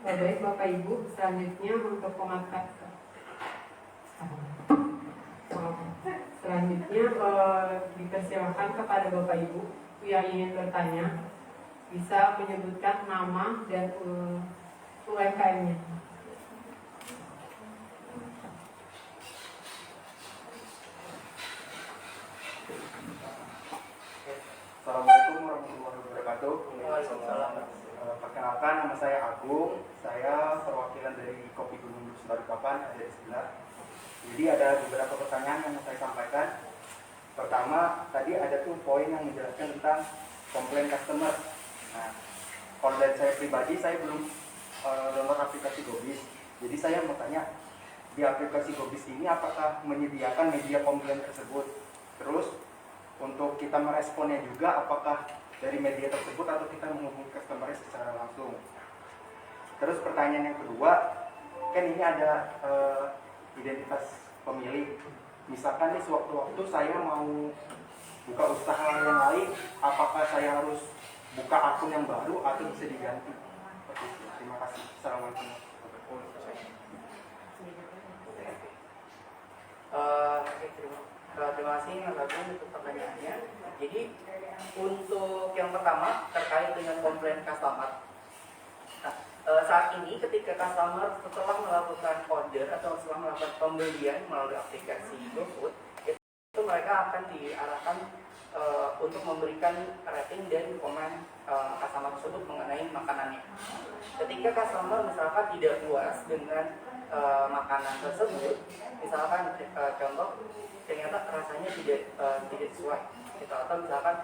Baik Bapak Ibu, selanjutnya untuk pengangkat dipersilakan kepada Bapak Ibu yang ingin bertanya bisa menyebutkan nama dan UMKM-nya. Assalamualaikum warahmatullahi wabarakatuh. Perkenalkan, nama saya Agung. Saya perwakilan dari Kopi Gunung Balikpapan, ada di sebelah. Jadi ada beberapa pertanyaan yang mau saya sampaikan. Pertama, tadi ada tuh poin yang menjelaskan tentang komplain customer. Nah, kalau dari saya pribadi, saya belum download aplikasi Gobiz. Jadi saya mau tanya, di aplikasi Gobis ini apakah menyediakan media pembelian tersebut? Terus untuk kita meresponnya juga, apakah dari media tersebut atau kita menghubungi customer secara langsung? Terus pertanyaan yang kedua, kan ini ada identitas pemilik. Misalkan nih sewaktu-waktu saya mau buka usaha yang lain, apakah saya harus buka akun yang baru atau bisa diganti? Terima kasih. Assalamualaikum. Terima kasih Mas Agung untuk pertanyaannya. Jadi untuk yang pertama terkait dengan komplain customer. Nah, saat ini ketika customer setelah melakukan order atau setelah melakukan pembelian melalui aplikasi GoFood, itu mereka akan diarahkan untuk memberikan rating dan komen customer tersebut mengenai makanannya. Ketika customer misalkan tidak puas dengan makanan tersebut, misalkan contoh ternyata rasanya tidak sesuai, gitu. Atau misalkan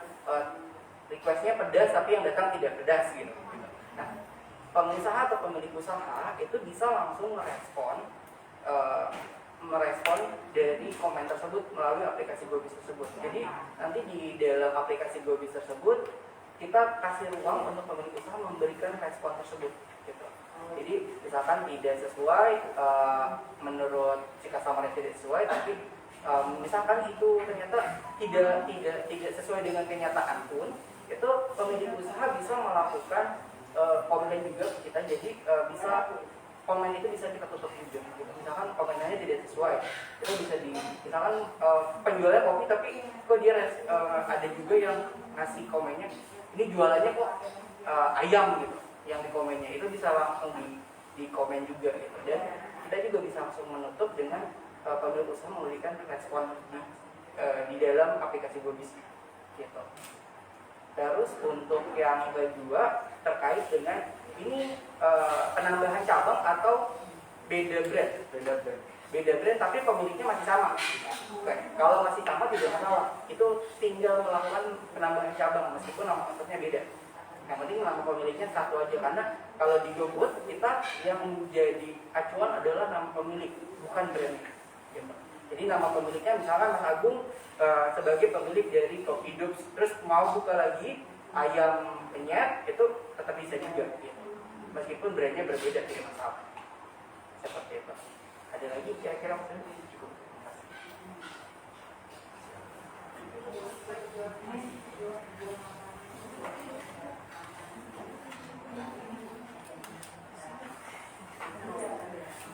requestnya pedas tapi yang datang tidak pedas gitu. Nah, pengusaha atau pemilik usaha itu bisa langsung merespon dari komen tersebut melalui aplikasi Gobis tersebut. Jadi nanti di dalam aplikasi Gobis tersebut kita kasih ruang untuk pemilik usaha memberikan respon tersebut, gitu. Jadi misalkan tidak sesuai, menurut si customer yang tidak sesuai, tapi misalkan itu ternyata tidak sesuai dengan kenyataan pun, itu pemilik usaha bisa melakukan komplain juga ke kita. Jadi bisa komen itu bisa kita tutup juga, gitu. Misalkan komennya tidak sesuai, itu bisa misalkan penjualnya kopi tapi kok dia ada juga yang ngasih komennya ini jualannya kok ayam gitu, yang di komennya itu bisa langsung di komen juga gitu. Dan kita juga bisa langsung menutup dengan pemilik usaha memberikan respon di dalam aplikasi Gobis gitu. Terus untuk yang kedua terkait dengan ini penambahan cabang atau beda brand tapi pemiliknya masih sama. Oke. Kalau masih sama tidak masalah, itu tinggal melakukan penambahan cabang meskipun nama outletnya beda. Yang penting nama pemiliknya satu aja, karena kalau di GoFood kita yang menjadi acuan adalah nama pemilik, bukan brand. Gitu. Jadi nama pemiliknya misalkan Mas Agung sebagai pemilik dari Kopi Dubs, terus mau buka lagi ayam penyet, itu tetap bisa juga. Gitu. Meskipun brandnya berbeda tidak masalah. Seperti itu. Ada lagi kira-kira cukup.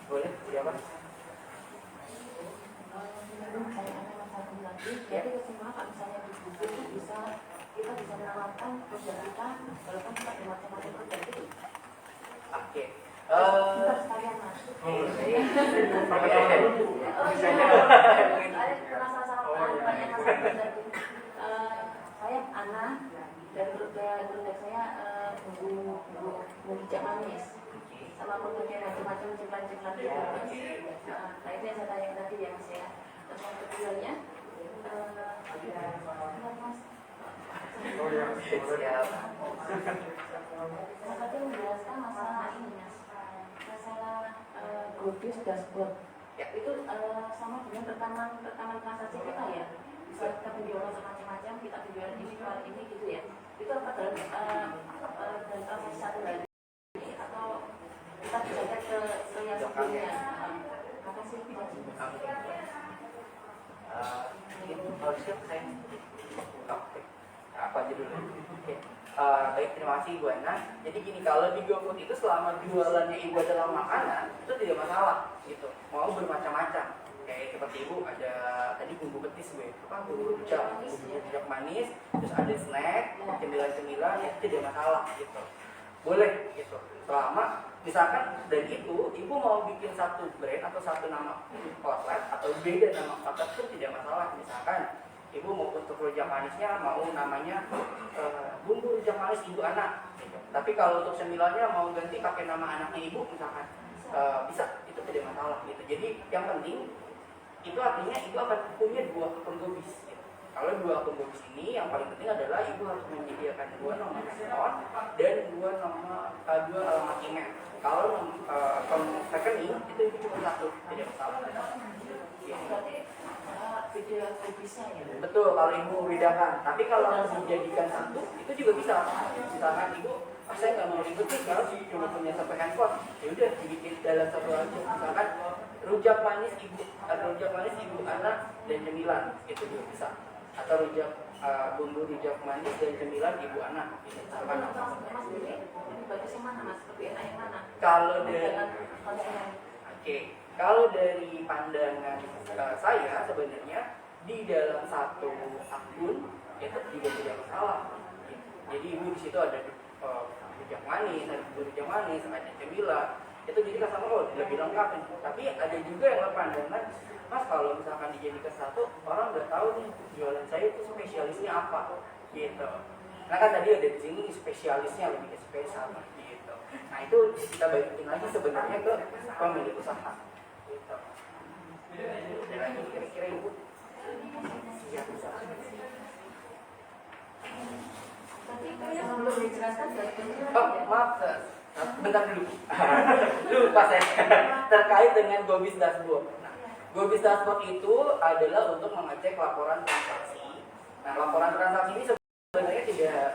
Boleh, siapa? Jadi kesimpulan kalau misalnya di buku itu kita bisa menawarkan produk kita walaupun kita bermacam-macam produk itu. Oke. Kita sekalian mas. Saya penasaran sama banyak masalah dari saya Ana dan produk saya bumbu hijau manis sama produk macam-macam ciplan-ciplan gitu mas. Nah itu yang saya tanya tadi ya mas ya. Terus yang keduanya mas. Oh ya, Siap. Saya tadi menjelaskan masalah ini mas, masalah Gobis dashboard. Ya. Itu sama dengan rekaman transaksi kita ya. Bisa kita penjualan macam-macam, kita penjualan ini keluar ini gitu ya. Itu apa dalam transaksi satu hari atau kita bisa lihat ke yang sebelumnya? Apa sih? Harusnya saya oke. Apa aja dulu? Oke. Baik, terima kasih Ibu Ana. Jadi gini, kalau di GoFood itu selama jualannya Ibu adalah makanan, itu tidak masalah gitu. Mau bermacam-macam. Kayak seperti Ibu ada tadi bumbu petis bumbu rujak manis, terus ada snack, cemilan-cemilan, itu tidak masalah gitu. Boleh gitu. Selama misalkan dari itu Ibu mau bikin satu brand atau satu nama outlet atau beda nama outlet pun tidak masalah. Misalkan Ibu mau untuk rujak manisnya mau namanya bumbu rujak manis Ibu Ana gitu. Tapi kalau untuk cemilannya mau ganti pakai nama anaknya Ibu misalkan, bisa, itu tidak masalah gitu. Jadi yang penting itu artinya Ibu akan punya dua akun Gobis gitu. Kalau dua akun Gobis ini yang paling penting adalah Ibu harus menyediakan dua nomor handphone dan dua alamat email. Kalau rekening itu ibu cuma satu, tidak masalah. Berarti beda bisa ya. Betul, kalau ibu bedakan. Tapi kalau dijadikan satu, itu juga bisa. Misalkan ibu, saya nggak mau ribet nih, kalau cuma punya satu handphone, ya udah dibikin dalam satu aja. Misalkan rujak manis ibu anak dan cemilan, itu juga bisa. Atau bumbu rujak manis dan cemilan ibu anak, itu misalkan. Mas ini bagus yang mana mas? Lebih enak yang mana? Kalau dari Dengan konsumen. Kalau dari pandangan saya sebenarnya di dalam satu akun itu juga tidak masalah. Jadi ibu di situ ada rujak manis, ada cemilan. Itu jadi customer lebih lengkap. Tapi ada juga yang pandangan, mas kalau misalkan dijadikan satu, orang nggak tahu nih jualan saya itu spesialisnya apa, gitu. Nah kan tadi ada di sini spesialisnya lebih ke spesial, gitu. Nah itu kita balikin lagi sebenarnya ke pemilik usaha, gitu. Dan lagi kira-kira ibu siap bisa. Tapi sebelum dijelaskan Oh maaf, bentar dulu. Lupa saya terkait dengan Gobis Dashboard. Nah, Gobis Dashboard itu adalah untuk mengecek laporan transaksi. Nah, laporan transaksi ini sebenarnya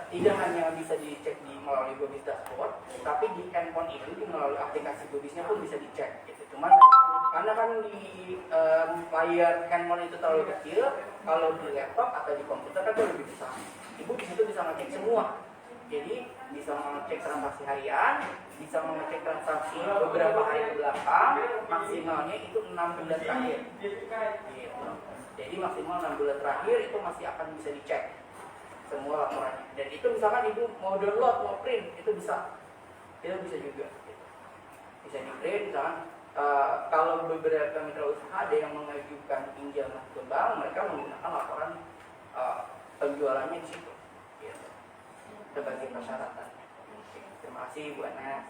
tidak hanya bisa dicek melalui Gobis Dashboard, tapi di handphone itu melalui aplikasi Gobisnya pun bisa dicek. Gitu. Cuman karena kan di layar handphone itu terlalu kecil, kalau di laptop atau di komputer kan itu lebih besar. Ibu di situ bisa ngecek semua. Jadi bisa mengecek transaksi harian, bisa mengecek transaksi beberapa hari ke belakang, maksimalnya itu 6 bulan terakhir. Gitu. Jadi maksimal 6 bulan terakhir itu masih akan bisa dicek semua laporannya. Dan itu misalkan ibu mau download, mau print, itu bisa juga. Gitu. Bisa di print, misalkan kalau beberapa mitra usaha ada yang mengajukan pinjaman ke bank, mereka menggunakan laporan penjualannya di situ. Gitu. Sebagai persyaratan. Terima kasih Bu Ana.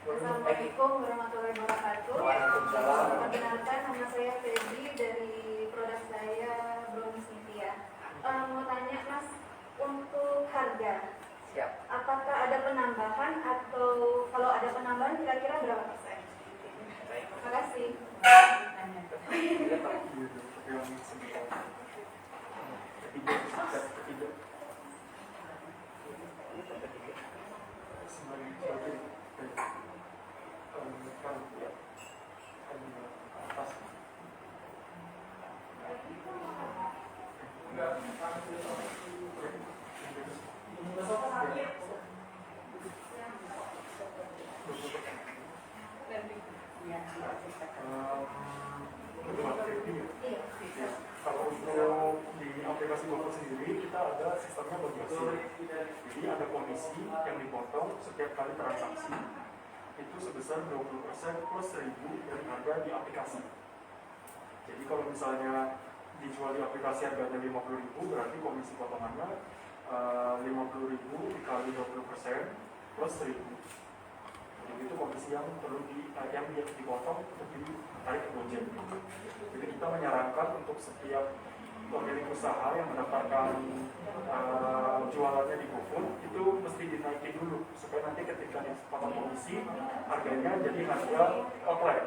Assalamualaikum warahmatullahi wabarakatuh. Waalaikumsalam. Perkenalkan, nama saya Febri dari produk saya Brownies Nivea. Mau tanya Mas, untuk harga, Siap. apakah ada penambahan atau kalau ada penambahan kira-kira berapa persen? Baik. Terima kasih. Kalau untuk di aplikasi GoFood sendiri kita ada sistemnya berbasis. Jadi ada komisi yang dipotong setiap kali transaksi itu sebesar 20% plus 1.000 dari harga di aplikasi. Jadi kalau misalnya dijual di aplikasi harganya 50.000, berarti komisi potongannya 50.000 dikali 20% plus 1.000. Jadi itu komisi yang perlu dipotong untuk ditarik ke Gojek. Jadi kita menyarankan untuk setiap pemilik usaha yang mendapatkan jualannya di GoFood itu mesti dinaikin dulu supaya nanti ketika dipotong komisi harganya jadi harga outlet.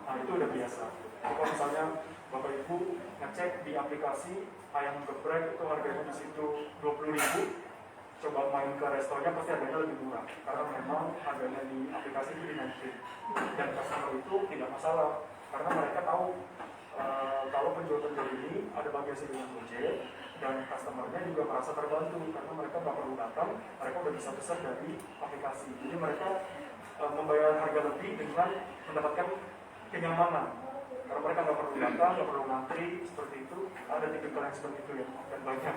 Nah itu udah biasa. Jadi kalau misalnya Bapak Ibu ngecek di aplikasi ayam geprek itu harganya di situ 20.000, coba main ke restonya pasti harganya lebih murah karena memang harganya di aplikasi itu dinaikin dan customer itu tidak masalah karena mereka tahu kalau penjual-penjual ini ada bagasi dengan Gojek dan customernya juga merasa terbantu karena mereka nggak perlu datang, mereka udah bisa pesan dari aplikasi. Jadi mereka membayar harga lebih dengan mendapatkan kenyamanan karena mereka nggak perlu datang, nggak perlu ngantri seperti itu. Ada tipikal yang seperti itu ya dan banyak.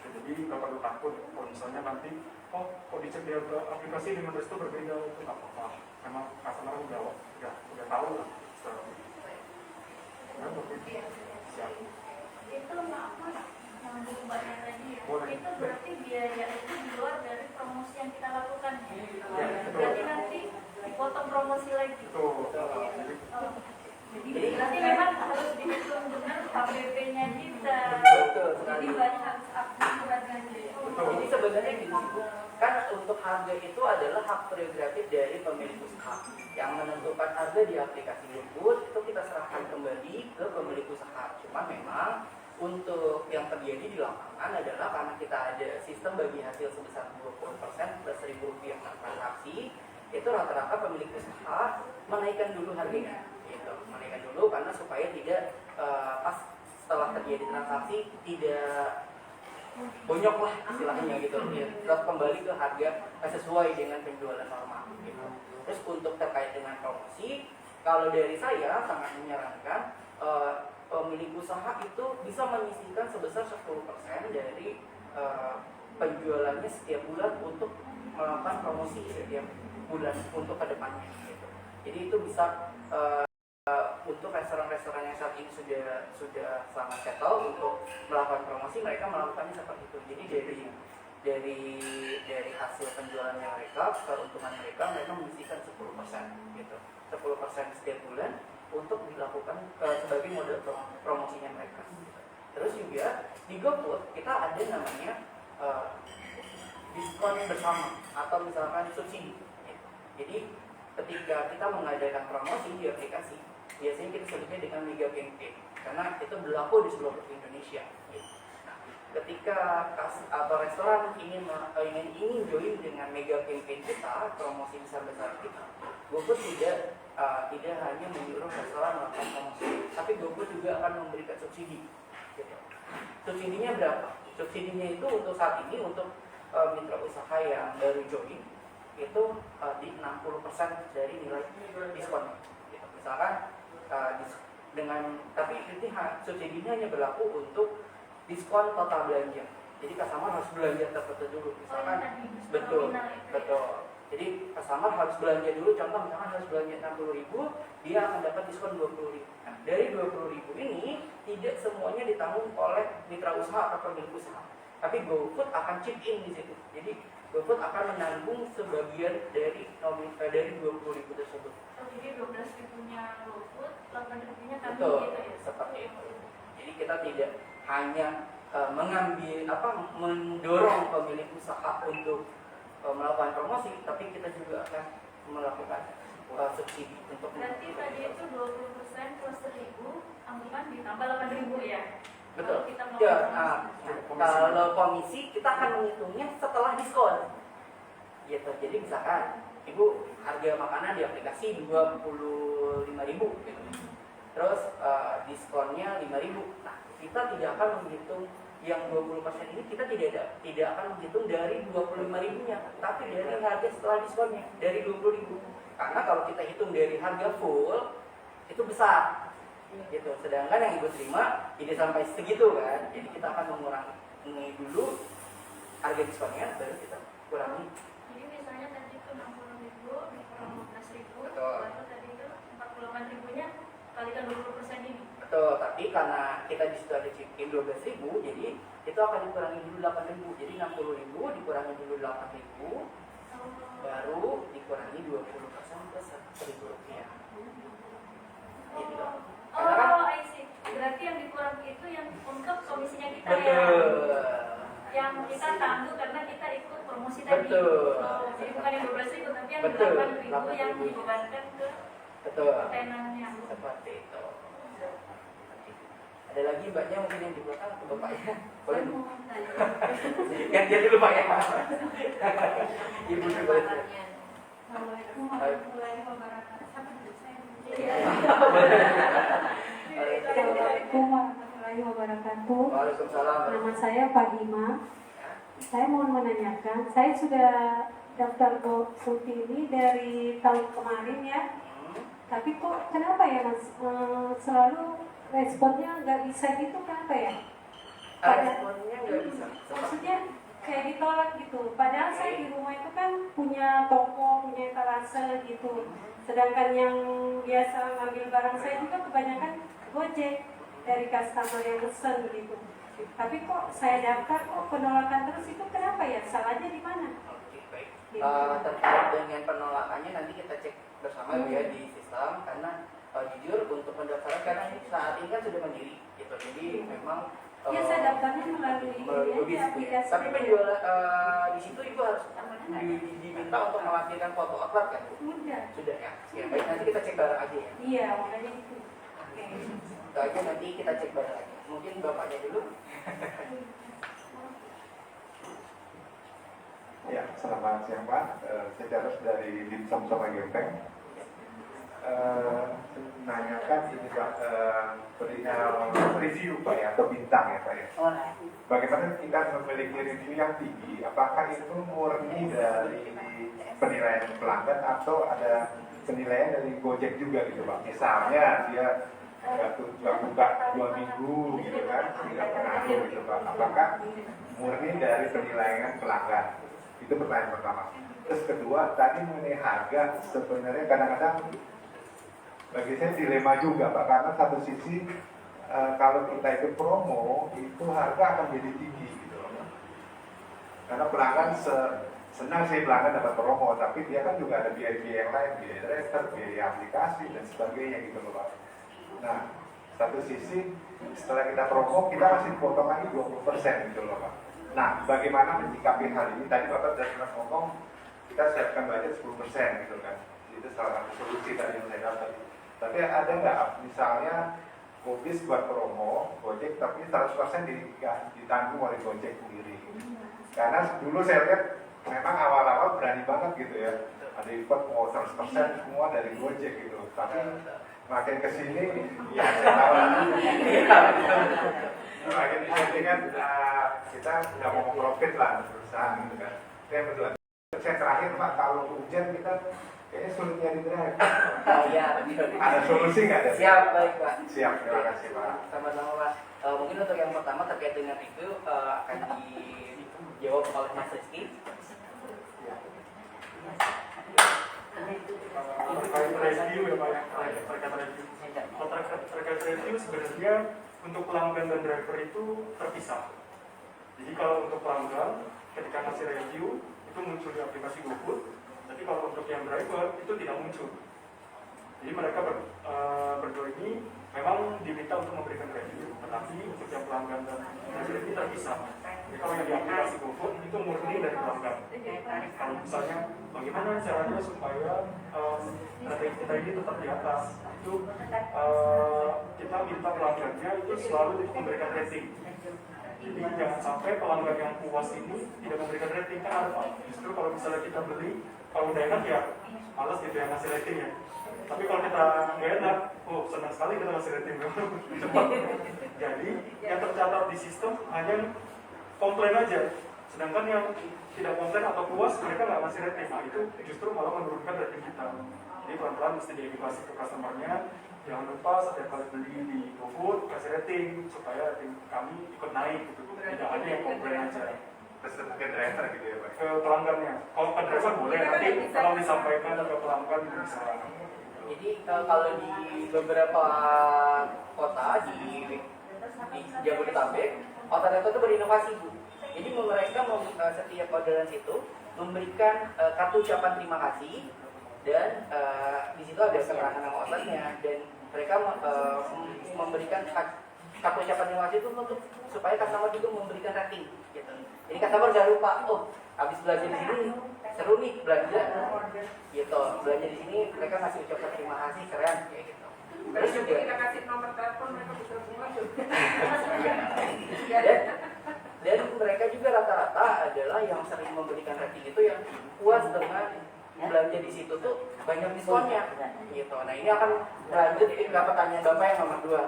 Jadi nggak perlu takut kalau misalnya nanti kok dicek di aplikasi dengan resto berbeda, itu nggak apa-apa. Memang customer udah tahu lah. Siap. Itu maaf mas, yang berubahnya tadi ya. Boleh. Itu berarti biaya itu di luar dari promosi yang kita lakukan ya. Ya, betul. Berarti nanti dipotong promosi lagi. Betul. Jadi berarti memang harus dihitung benar APP-nya kita. Betul sekali. Jadi banyak harus update harga sebenarnya gini sih, Bu. Kan untuk harga itu adalah hak prerogatif dari pemilik usaha. Yang menentukan harga di aplikasi GoFood itu kita serahkan kembali ke pemilik usaha. Cuma memang untuk yang terjadi di lapangan adalah karena kita ada sistem bagi hasil sebesar 20% plus Rp1.000 per transaksi, itu rata-rata pemilik usaha menaikkan dulu harganya, gitu. Menaikkan dulu karena supaya tidak pas setelah terjadi transaksi tidak bonyok lah istilahnya gitu, ya, tetap kembali ke harga sesuai dengan penjualan normal gitu. Terus untuk terkait dengan promosi, kalau dari saya sangat menyarankan pemilik usaha itu bisa menyisihkan sebesar 10% dari penjualannya setiap bulan untuk melakukan promosi setiap bulan untuk kedepannya gitu. Jadi itu bisa untuk restoran-restoran yang saat ini sudah sangat settle untuk melakukan promosi, mereka melakukannya seperti itu. Jadi dari hasil penjualannya mereka, keuntungan mereka menyisihkan 10% gitu, 10% setiap bulan untuk dilakukan sebagai modal promosinya mereka. Terus juga di GoFood kita ada namanya diskon bersama atau misalkan subsidi. Gitu. Jadi ketika kita mengadakan promosi di aplikasi, biasanya kita sebutnya dengan mega campaign karena itu berlaku di seluruh Indonesia. Gitu. Nah, ketika atau restoran ingin join dengan mega campaign kita, promosi besar-besar kita, GoFood tidak hanya menyuruh restoran melakukan promosi, tapi GoFood juga akan memberikan subsidi. Gitu. Subsidinya berapa? Subsidinya itu untuk saat ini untuk mitra usaha yang baru join itu di 60% dari nilai diskonnya. Gitu. Misalkan tapi ini subsidinya hanya berlaku untuk diskon total belanja. Jadi customer harus belanja tertentu dulu. Misalkan betul. Jadi customer harus belanja dulu, contoh misalkan harus belanja 60.000, dia akan dapat diskon 20.000. Nah, dari 20.000 ini tidak semuanya ditanggung oleh mitra usaha atau pemilik usaha, tapi GoFood akan chip in di situ. Jadi GoFood akan menanggung sebagian dari 20.000 tersebut. Oh, jadi 12.000-nya GoFood, 8.000-nya kami Betul, gitu ya? seperti itu. Jadi kita tidak hanya mendorong pemilik usaha untuk melakukan promosi, tapi kita juga akan melakukan subsidi untuk. Berarti tadi itu 20% plus 1.000, anggapan ditambah 8.000 ya? Betul. Kalau kita mau Ya, promosi. kalau komisi kita akan menghitungnya setelah diskon. Gitu. Jadi misalkan Ibu harga makanan di aplikasi 25.000 gitu. Terus diskonnya 5.000. Nah, kita tidak akan menghitung yang 20% ini, kita tidak akan menghitung dari 25.000-nya, tapi dari harga setelah diskonnya dari 20.000. Karena kalau kita hitung dari harga full itu besar. Gitu. Sedangkan yang Ibu terima tidak sampai segitu kan. Jadi kita akan mengurangi dulu harga diskonnya, baru kita kurangi. Jadi misalnya tadi itu 60.000, dikurang 15.000, Betul. lalu tadi itu 48.000-nya kalikan 20% ini. Betul, tapi karena kita di situ ada chip-in 12.000, jadi itu akan dikurangi dulu 8.000. Jadi 60.000 dikurangi dulu 8.000, baru dikurangi 20% plus Rp1.000. Gitu dong. Karena kan I see. Berarti yang dikurang itu yang untuk komisinya kita betul. yang kita tangguh karena kita ikut promosi tadi. Betul. Jadi bukan yang 12.000 tapi yang Betul. 8.000 yang dibebankan ke Betul. tenannya. Seperti itu. Ada lagi Mbaknya mungkin yang di belakang ke Bapaknya. Boleh? Saya mau tanya. Gantian dulu Pak ya. Ibu juga. Assalamualaikum warahmatullahi wabarakatuh. Assalamualaikum warahmatullahi wabarakatuh. Waalaikumsalam. Nama saya Fahima. Saya mau menanyakan, saya sudah daftar GoFood ini dari tahun kemarin ya. Tapi kok kenapa ya Mas selalu responnya nggak bisa gitu, kenapa ya? Responnya nggak bisa. Maksudnya kayak ditolak gitu. Padahal saya di rumah itu kan punya toko, punya etalase gitu. Sedangkan yang biasa ngambil barang saya juga kebanyakan Gojek dari customer yang pesen gitu. Tapi kok saya daftar kok penolakan terus, itu kenapa ya? Salahnya di mana? Oke, baik. Terkait dengan penolakannya nanti kita cek bersama ya di sistem, karena jujur untuk pendaftaran karena ini saat ini kan sudah mandiri gitu. Jadi memang Ya, saya daftarnya melalui Gobis. aplikasi. Tapi penjualan di situ ibu harus diminta untuk melampirkan foto outlet kan? Sudah ya. Ya, baik, nanti kita cek bareng aja ya. Iya, makanya itu. Oke. Itu aja nanti kita cek bareng aja. Mungkin bapaknya dulu. Ya, selamat siang Pak. Saya Charles dari Dimsum sama Gempeng. Menanyakan ini Pak, perihal review Pak ya, atau bintang ya Pak ya. Bagaimana kita memiliki review yang tinggi? Apakah itu murni dari penilaian pelanggan atau ada penilaian dari Gojek juga gitu Pak? Misalnya dia nggak buka 2 minggu gitu kan, tidak pengaruh gitu Pak. Apakah murni dari penilaian pelanggan? Itu pertanyaan pertama. Terus kedua, tadi mengenai harga, sebenarnya kadang-kadang bagi saya dilema juga Pak, karena satu sisi kalau kita ikut promo itu harga akan jadi tinggi gitu loh. Karena pelanggan senang sih pelanggan dapat promo, tapi dia kan juga ada biaya-biaya yang lain, biaya driver, biaya aplikasi dan sebagainya gitu loh Pak. Nah, satu sisi setelah kita promo kita masih potong lagi 20% gitu loh Pak. Nah, bagaimana menyikapi hal ini? Tadi Bapak sudah pernah ngomong kita siapkan budget 10% gitu kan. Itu salah satu solusi tadi yang saya dapat. Tapi ada nggak misalnya Gobis buat promo Gojek tapi 100% ditanggung oleh Gojek sendiri? Karena dulu saya lihat memang awal-awal berani banget gitu ya. Ada event mau 100% semua dari Gojek gitu. Tapi makin kesini ya saya tahu. Makin kesini kan kita nggak mau profit lah perusahaan gitu kan. Itu yang kedua. Saya terakhir Pak, kalau hujan kita kayaknya sulit nyari drive. Oh iya. Ada solusi nggak? Siap, baik Pak. Siap, terima kasih Pak. Sama-sama Pak. Mungkin untuk yang pertama terkait dengan itu akan dijawab oleh Mas Rizky. Terkait review ya Pak, terkait review. Kalau terkait review sebenarnya untuk pelanggan dan driver itu terpisah. Jadi kalau untuk pelanggan ketika ngasih review itu muncul di aplikasi GoFood, tapi kalau untuk yang driver itu tidak muncul. Jadi mereka berdua ini memang diminta untuk memberikan review, tetapi untuk yang pelanggan dan driver ini terpisah. Jadi kalau yang di aplikasi GoFood itu murni dari pelanggan. Kalau misalnya bagaimana caranya supaya rating kita ini tetap di atas, itu kita minta pelanggannya itu selalu memberikan rating. Jadi jangan sampai pelanggan yang puas ini tidak memberikan rating, kan ada. Justru kalau misalnya kita beli, kalau udah enak ya malas gitu yang ngasih rating ya. Tapi kalau kita nggak enak, oh senang sekali kita ngasih rating cepat. Jadi yang tercatat di sistem hanya komplain aja. Sedangkan yang tidak komplain atau puas mereka nggak ngasih rating. Nah itu justru malah menurunkan rating kita. Jadi pelan-pelan mesti diedukasi ke customernya. Jangan lupa setiap kali beli di GoFood kasih rating supaya rating kami ikut naik gitu. Tidak ada yang komplain aja. Pesan ke driver gitu ya Pak? Ke pelanggannya. Kalau ke driver boleh, nanti kalau disampaikan ke pelanggan bisa. Jadi kalau di beberapa kota di Jabodetabek, outlet itu berinovasi Bu. Jadi mereka setiap orderan itu memberikan kartu ucapan terima kasih dan di situ ada keterangan nama outletnya dan mereka memberikan kartu ucapan terima kasih itu untuk supaya customer juga memberikan rating gitu. Jadi customer jangan lupa, oh habis belanja di sini seru nih belanja gitu, belanja di sini mereka ngasih ucapan terima kasih keren kayak gitu. Terus juga kita kasih nomor telepon mereka bisa bunga dan mereka juga rata-rata adalah yang sering memberikan rating itu yang puas dengan belanja di situ tuh banyak diskonnya gitu. Nah ini akan lanjut ke pertanyaan Bapak yang nomor 2.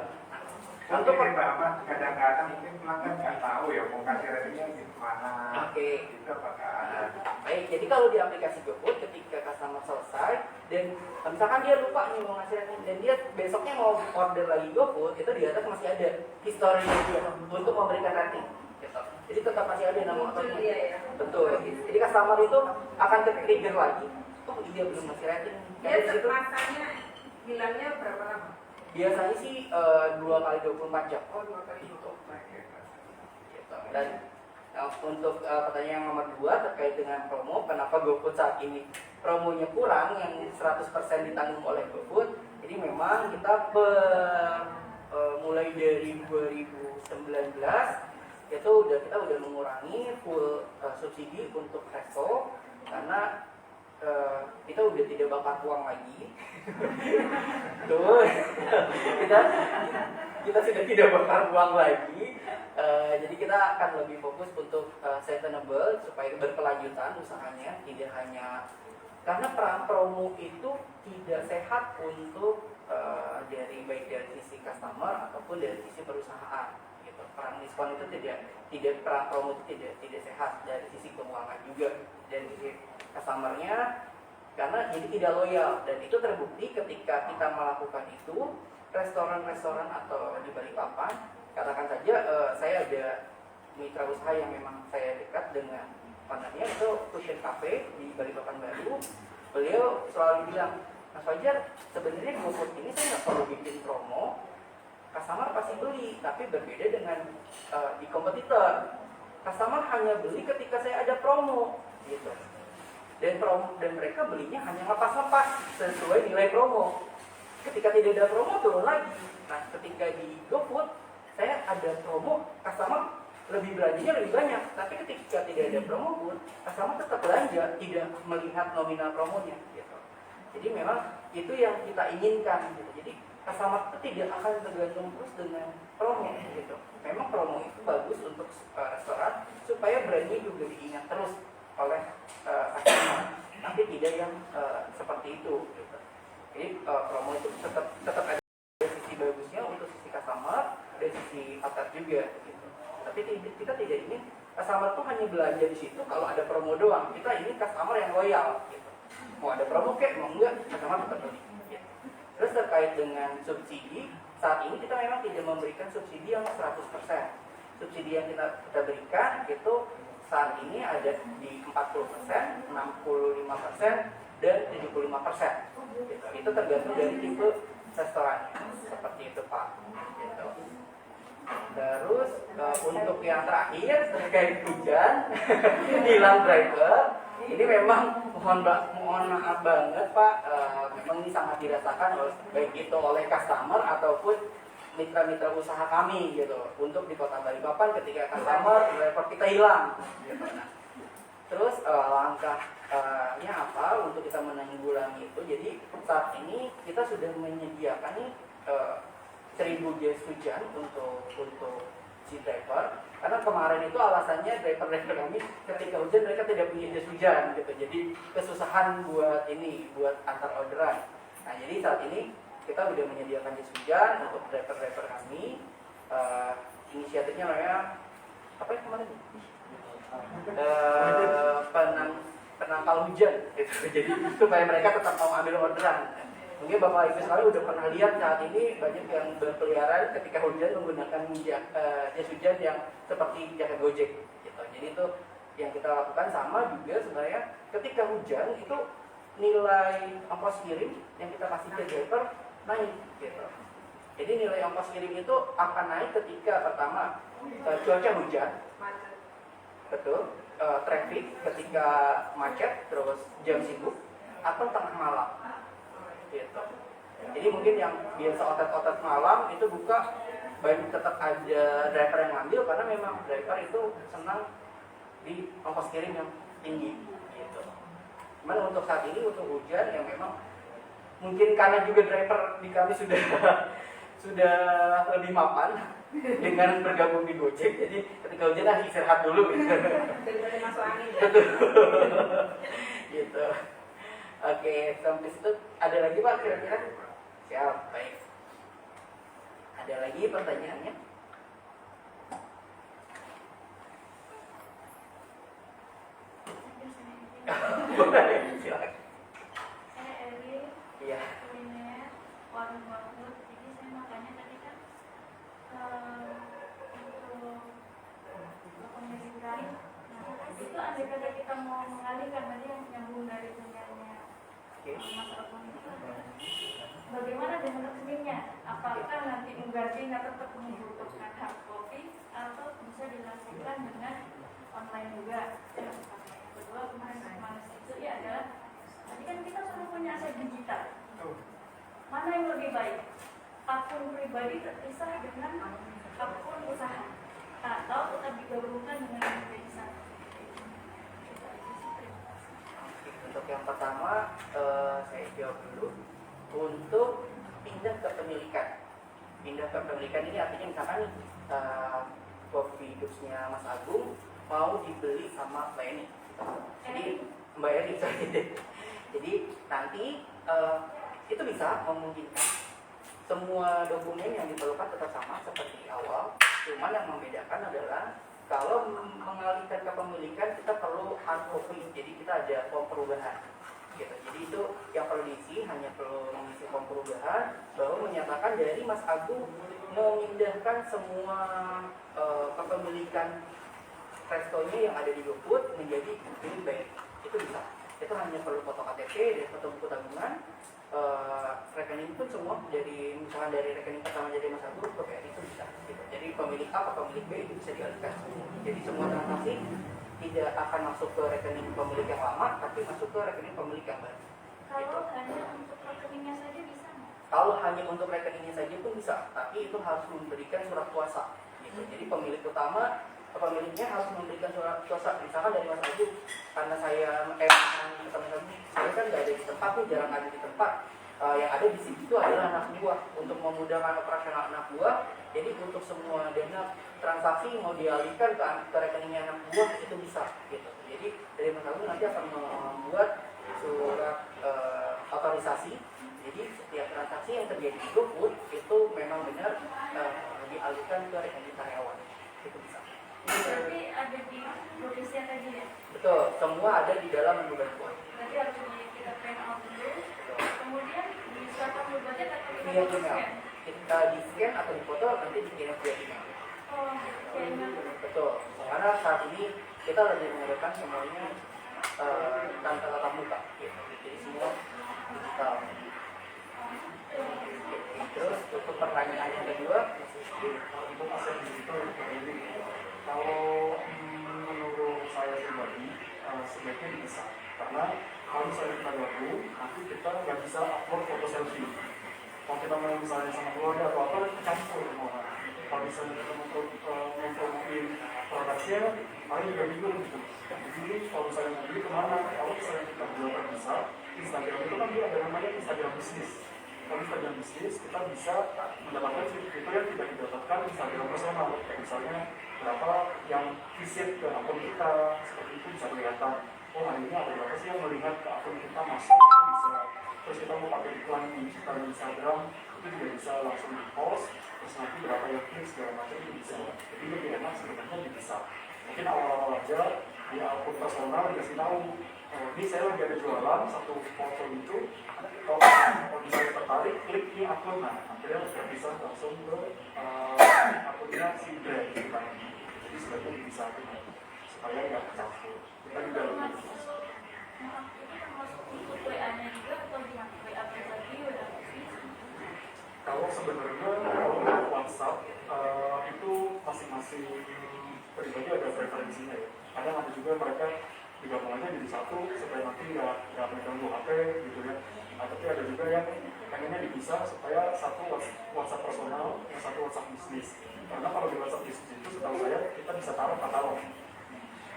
Untuk Bapak kadang-kadang mungkin pelanggan nggak tahu ya mau kasih ratingnya gimana. Oke. Itu apakah ada? Baik, jadi kalau di aplikasi GoFood ketika customer selesai dan misalkan dia lupa nih mau ngasih rating dan dia besoknya mau order lagi GoFood, itu di atas masih ada historinya dia untuk memberikan rating. Gitu. Jadi tetap masih ada nama outletnya. Betul. Jadi customer itu akan ter-trigger lagi. Oh dia belum ngasih rating. dia masanya bilangnya berapa lama? Biasanya sih 2 kali 24 jam. Oh 2 kali 24 Gitu. Dan untuk pertanyaan yang nomor 2 terkait dengan promo, kenapa GoFood saat ini promonya kurang yang 100% ditanggung oleh GoFood? Jadi memang kita mulai mulai dari 2019 itu kita udah mengurangi full subsidi untuk resto karena kita udah tidak bakar uang lagi. Tuh, kita sudah tidak bakar uang lagi. Jadi kita akan lebih fokus untuk sustainable supaya berkelanjutan usahanya, tidak hanya karena perang promo itu tidak sehat untuk baik dari sisi customer ataupun dari sisi perusahaan. Gitu. Perang diskon itu tidak perang promo itu tidak sehat dari sisi keuangan juga dan sisi customernya karena jadi tidak loyal dan itu terbukti ketika kita melakukan itu restoran-restoran atau di Balikpapan katakan saja saya ada mitra usaha yang memang saya dekat dengan partnernya itu Fusion Cafe di Balikpapan baru. Beliau selalu bilang, Mas Fajar, sebenarnya GoFood ini saya nggak perlu bikin promo, customer pasti beli, tapi berbeda dengan di kompetitor. Customer hanya beli ketika saya ada promo, gitu. Dan mereka belinya hanya lepas-lepas sesuai nilai promo. Ketika tidak ada promo turun lagi. Nah, ketika di GoFood saya ada promo, customer lebih belanjanya lebih banyak, tapi ketika tidak ada promo pun customer tetap belanja, tidak melihat nominal promonya gitu. Jadi memang itu yang kita inginkan gitu. Jadi customer itu tidak akan tergantung terus dengan promo gitu. Memang promo itu bagus untuk restoran supaya brandnya juga diingat terus oleh customer, tapi tidak yang seperti itu gitu. Jadi promo itu tetap ada sisi bagusnya untuk sisi customer dan sisi outlet juga gitu. Tapi kita tidak ingin customer tuh hanya belanja di situ kalau ada promo doang. Kita ingin customer yang loyal gitu. Mau ada promo kek, mau enggak, customer tetap beli gitu. Terus terkait dengan subsidi, saat ini kita memang tidak memberikan subsidi yang 100%. Subsidi yang kita berikan itu saat ini ada di 40%, 65%, dan 75%. Gitu. Itu tergantung dari tipe restorannya. Seperti itu Pak. Gitu. Terus untuk yang terakhir terkait hujan, hilang driver, ini memang mohon maaf banget Pak, memang ini sangat dirasakan baik itu oleh customer ataupun mitra-mitra usaha kami gitu. Untuk di Kota Balikpapan ketika customer driver kita hilang. Gitu. Nah, terus langkahnya apa untuk kita menanggulangi itu? Jadi saat ini kita sudah menyediakan nih 1000 jas hujan untuk si driver karena kemarin itu alasannya driver kami ketika hujan mereka tidak punya jas hujan gitu, jadi kesusahan buat antar orderan. Nah jadi saat ini kita sudah menyediakan jas hujan untuk driver kami. Inisiatifnya namanya apa ya kemarin? Penangkal hujan gitu. Jadi supaya mereka tetap mau ambil orderan. Mungkin Bapak Ibu sekalian udah pernah lihat saat ini banyak yang berkeliaran ketika hujan menggunakan jas hujan yang seperti jaket Gojek gitu. Jadi itu yang kita lakukan sama juga sebenarnya ketika hujan itu nilai ongkos kirim yang kita kasih ke driver naik gitu. Jadi nilai ongkos kirim itu akan naik ketika pertama cuaca hujan, betul, traffic ketika macet, terus jam sibuk atau tengah malam. Gitu. Jadi mungkin yang biasa otot-otot malam itu buka banyak tetap ada driver yang ngambil karena memang driver itu senang di ongkos kirim yang tinggi gitu. Cuman untuk saat ini untuk hujan yang memang mungkin karena juga driver di kami sudah lebih mapan dengan bergabung di Gojek, jadi ketika hujan istirahat dulu gitu. Daripada masuk angin. Betul. Gitu. Oke, sampai situ ada lagi Pak kira-kira? Siap, baik. Ada lagi pertanyaannya? Boleh, silakan. Saya Eli, Iya. kuliner, warung GoFood. Jadi saya mau tanya tadi kan untuk rekomendasikan, itu andai kata kita mau mengalihkan tadi yang nyambung dari punyanya Mas Alfon itu adalah bagaimana dengan resminya? Apakah nanti Mugardina tetap membutuhkan hard copy atau bisa dilakukan dengan online juga? Yang kedua kemarin itu ya adalah tadi kan kita sudah punya aset digital. Mana yang lebih baik? Akun pribadi terpisah dengan pindah ke pemilikan ini artinya misalkan kopi hidupnya Mas Agung mau dibeli sama Mbak Eni. Jadi Mbak Eni, jadi nanti itu bisa memungkinkan semua dokumen yang diperlukan tetap sama seperti awal, cuman yang membedakan adalah kalau mengalihkan kepemilikan kita perlu hard copy, jadi kita ada form perubahan gitu. Jadi itu yang perlu diisi, hanya perlu mengisi form perubahan bahwa menyatakan dari Mas Agung memindahkan semua kepemilikan restonya yang ada di GoFood menjadi milik baik. Itu bisa. Itu hanya perlu foto KTP dan foto buku tabungan. Rekening pun semua dari misalkan dari rekening pertama jadi Mas Agung ke BRI itu bisa gitu. Jadi pemilik A atau pemilik B itu bisa dialihkan. Jadi semua transaksi tidak akan masuk ke rekening pemilik yang lama tapi masuk ke rekening pemilik yang baru. Kalau hanya untuk rekeningnya saja bisa nggak? Kalau hanya untuk rekeningnya saja pun bisa, tapi itu harus memberikan surat kuasa gitu. Jadi pemilik utama pemiliknya harus memberikan surat kuasa. Misalkan dari Mas Agung, karena saya saya kan nggak ada di tempat nih, jarang ada di tempat. Yang ada di situ adalah anak buah untuk memudahkan operasional anak buah. Jadi untuk semua dana transaksi mau dialihkan ke rekeningnya anak buah itu bisa gitu. Jadi dari Mas Agung nanti akan membuat surat otorisasi. Jadi setiap transaksi yang terjadi di GoFood itu memang benar dialihkan ke rekening karyawan. Itu bisa. Berarti ada di Indonesia tadi ya? Betul, semua ada di dalam menu bantuan. Berarti harus kita print out dulu, kemudian diserahkan ke budget atau kita Via foto email. scan? Kita di scan atau di foto nanti dikirim via email. Oh, kayaknya. Betul, karena saat ini kita lagi mengadakan semuanya tanpa tatap muka. Gitu. Jadi semua digital. Terus untuk pertanyaan yang kedua, untuk aset digital ini, kalau menurut saya pribadi sebaiknya dipisah, karena kalau misalnya kita gabung nanti kita nggak bisa upload foto selfie. Kalau kita mau misalnya sama keluarga atau apa, campur semua. Kalau misalnya kita mempromoin produknya, paling juga bingung gitu. Jadi kalau misalnya mau beli kemana, kalau misalnya kita jual terpisah, Instagram itu kan dia ada namanya Instagram bisnis. Kalau Instagram bisnis, kita bisa mendapatkan fitur yang tidak didapatkan di Instagram personal. Kayak misalnya berapa yang visit ke akun kita, seperti itu bisa kelihatan. Oh hari ini ada berapa sih yang melihat ke akun kita masuk, itu bisa. Terus kita mau pakai iklan di Instagram, itu juga bisa langsung di post. Terus nanti berapa yang klik segala macam itu bisa. Jadi lebih enak sebenarnya bisa. Mungkin awal-awal aja di akun personal dikasih tahu. Ini saya lagi ada jualan satu foto itu. Kalau misalnya tertarik, klik ini akun, nah akhirnya sudah bisa langsung ke akunnya si brand kita. Jadi sebaiknya dipisahin supaya nggak campur. Kita juga lebih jelas. Itu termasuk untuk WA-nya juga atau di WA pribadi, WA bisnis? Kalau sebenarnya kalau WhatsApp itu masing-masing pribadi ada preferensinya ya. Kadang ada juga mereka digabungannya jadi satu supaya nanti nggak mengganggu HP gitu ya. Tapi ada juga yang pengennya dipisah supaya satu WhatsApp personal, yang satu WhatsApp bisnis. Karena kalau di WhatsApp bisnis itu setahu saya kita bisa taruh katalog.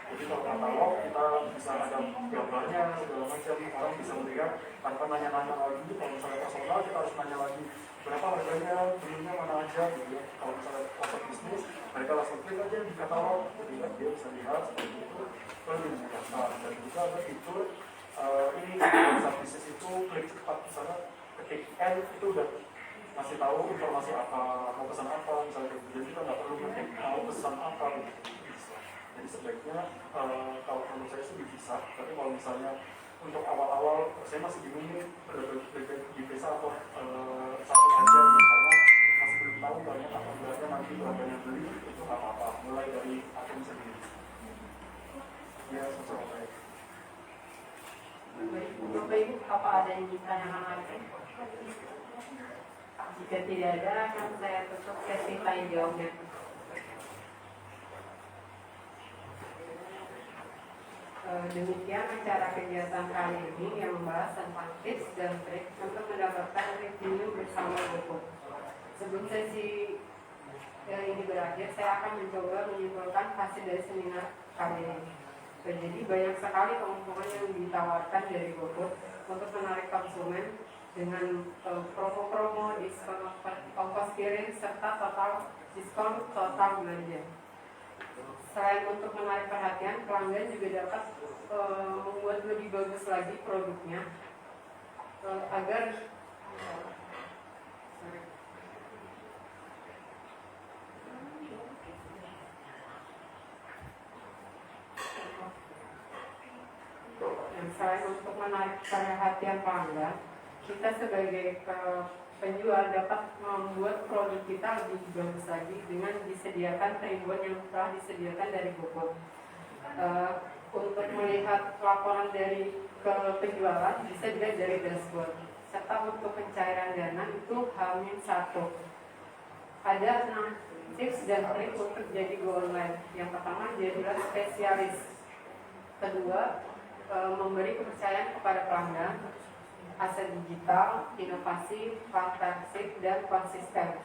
Jadi kalau katalog kita bisa ada gambarnya segala macam, orang bisa melihat tanpa nanya-nanya lagi. Kalau misalnya personal kita harus nanya lagi berapa harganya, belinya mana aja gitu ya. Kalau misalnya WhatsApp bisnis mereka langsung klik aja di katalog, jadi dia bisa lihat seperti itu. Lebih memudahkan. Dan juga ada fitur ini WhatsApp bisnis itu klik cepat, misalnya ketik N itu udah masih tahu informasi apa, mau pesan apa misalnya gitu. Jadi kita nggak perlu ngetik mau pesan apa gitu. Jadi sebaiknya kalau menurut saya sih dipisah. Tapi kalau misalnya untuk awal-awal saya masih bingung nih dipisah atau satu aja gitu, karena masih belum tahu banyak apa berarti nanti berapa yang beli itu apa-apa mulai dari akun sendiri. Ya, sosok baik. Bapak Ibu, apa ada yang ditanyakan lagi? Jika tidak ada, akan saya tutup sesi tanya jawabnya. Demikian acara kegiatan kali ini yang membahas tentang tips dan trik untuk mendapatkan revenue bersama GoFood. Sebelum sesi ini berakhir, saya akan mencoba menyimpulkan hasil dari seminar kali ini. Jadi banyak sekali keuntungan yang ditawarkan dari GoFood untuk menarik konsumen dengan promo-promo, diskon ongkos kirim, serta diskon total belanja. Selain untuk menarik perhatian, pelanggan juga dapat membuat lebih bagus lagi produknya agar selain untuk menarik perhatian pelanggan, kita sebagai penjual dapat membuat produk kita lebih bagus lagi dengan disediakan tribun yang telah disediakan dari GoFood. Untuk melihat laporan dari ke penjualan bisa dilihat dari dashboard. Serta untuk pencairan dana itu H-1. Ada 6 tips dan trik untuk jadi go online. Yang pertama, jadilah spesialis. Kedua, memberi kepercayaan kepada pelanggan, aset digital, inovasi, fantastik, dan konsisten.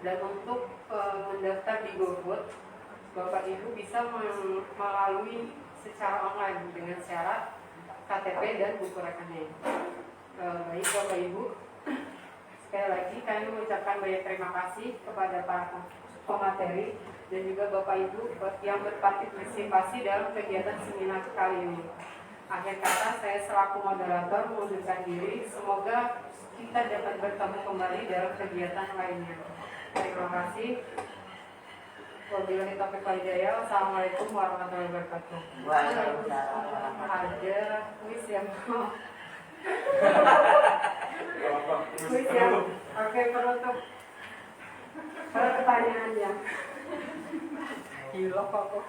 Dan untuk mendaftar di GoFood, Bapak Ibu bisa melalui secara online dengan syarat KTP dan buku rekening. Baik Bapak Ibu, sekali lagi kami mengucapkan banyak terima kasih kepada para pemateri dan juga Bapak Ibu yang berpartisipasi dalam kegiatan seminar kali ini. Akhir kata, saya selaku moderator mengundurkan diri. Semoga kita dapat bertemu kembali dalam kegiatan lainnya. Terima kasih. Wabillahi taufiq wal hidayah. Wassalamualaikum warahmatullahi wabarakatuh. Ada kuis yang mau. Kuis yang oke, penutup. Kalau pertanyaannya. Gila kok.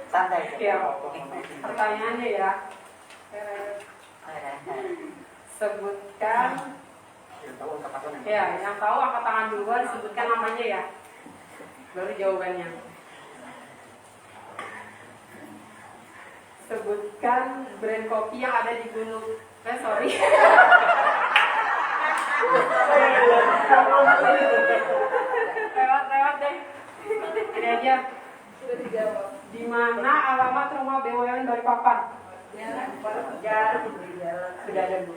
Santai. Ya, pertanyaannya ya. Sebutkan. Ya, yang tahu angkat tangan duluan, sebutkan namanya ya. Baru jawabannya. Sebutkan brand kopi yang ada di gunung. Sorry. Lewat deh. Ini aja. Sudah dijawab. Di mana alamat rumah BUMN Balikpapan? Jalan. Sudah ada Bu.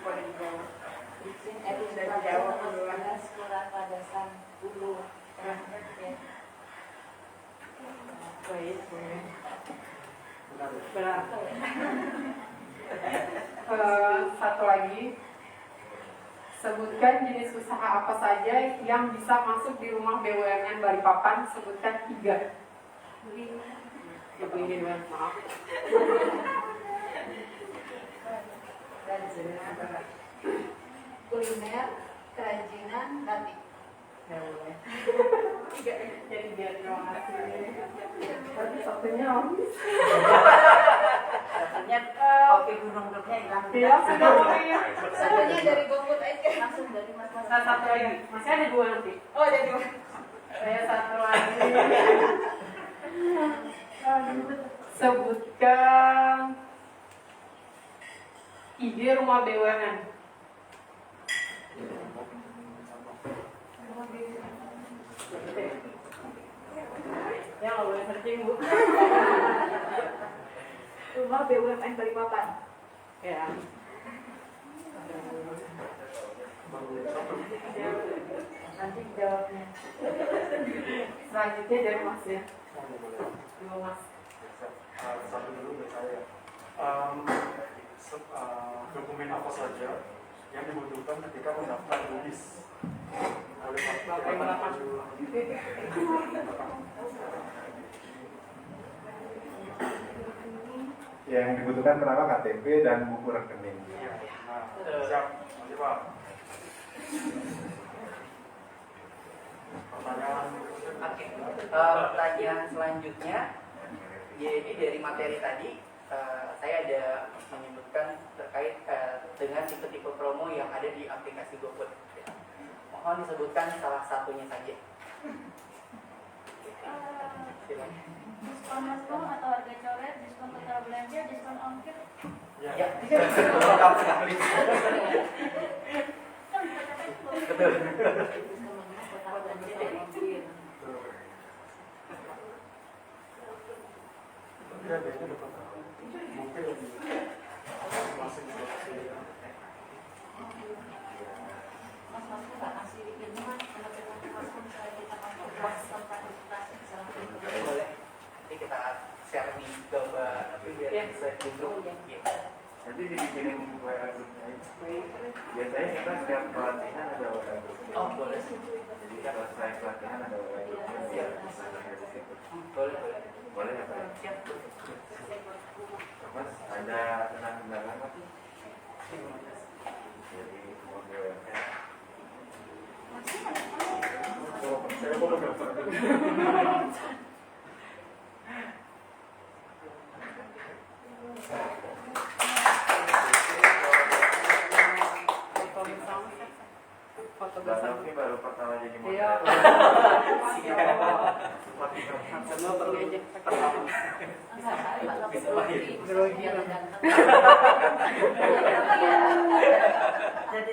Boleh dijawab. Sudah dijawab duluan. Sekolah Padasan dulu. Baik, boleh. Benar. Satu lagi. Sebutkan jenis usaha apa saja yang bisa masuk di rumah BUMN Balikpapan. Sebutkan 3. Ini maaf. Kuliner, kerajinan, batik. Ya boleh. Jadi biar terima kasih. Tapi satunya habis. Satunya kopi gunung grupnya hilang. Iya, sudah boleh. Satunya dari GoFood aja. Langsung dari mas-mas. Nah, satu lagi. Masih ada 2 nanti. Oh, ada 2. Saya satu lagi. Sebutkan ide rumah BUMN. Ya, nggak boleh searching, Bu. Rumah BUMN Balikpapan. Ya. Nanti jawabnya. Selanjutnya dari Mas ya. Dulu Mas. Satu dulu dari saya. Dokumen apa saja yang dibutuhkan ketika mendaftar GoBiz? Yang dibutuhkan pertama KTP dan buku rekening. Nah, siap, masih Pak. Pertanyaan. Oke. Pertanyaan selanjutnya, jadi dari materi tadi saya ada menyebutkan terkait dengan tipe-tipe promo yang ada di aplikasi GoFood. Mohon disebutkan salah satunya saja. Diskon maklum atau harga coret, diskon total belanja, diskon ongkir. Ya. Lengkap sekali. Betul. Mungkin masih saya untuk nanti dibikinin WA grupnya. Biasanya kita setiap pelatihan ada WA grupnya. Oh boleh. Jadi kalau saya pelatihan ada WA grupnya biar bisa ada di situ. Boleh. Boleh ya Pak? Mas ada tenang undangan Mas? Jadi mau WA. Saya mau daftar dulu. Foto Mbak bersama. Novi baru pertama jadi Iya. Semua bergejek. Jadi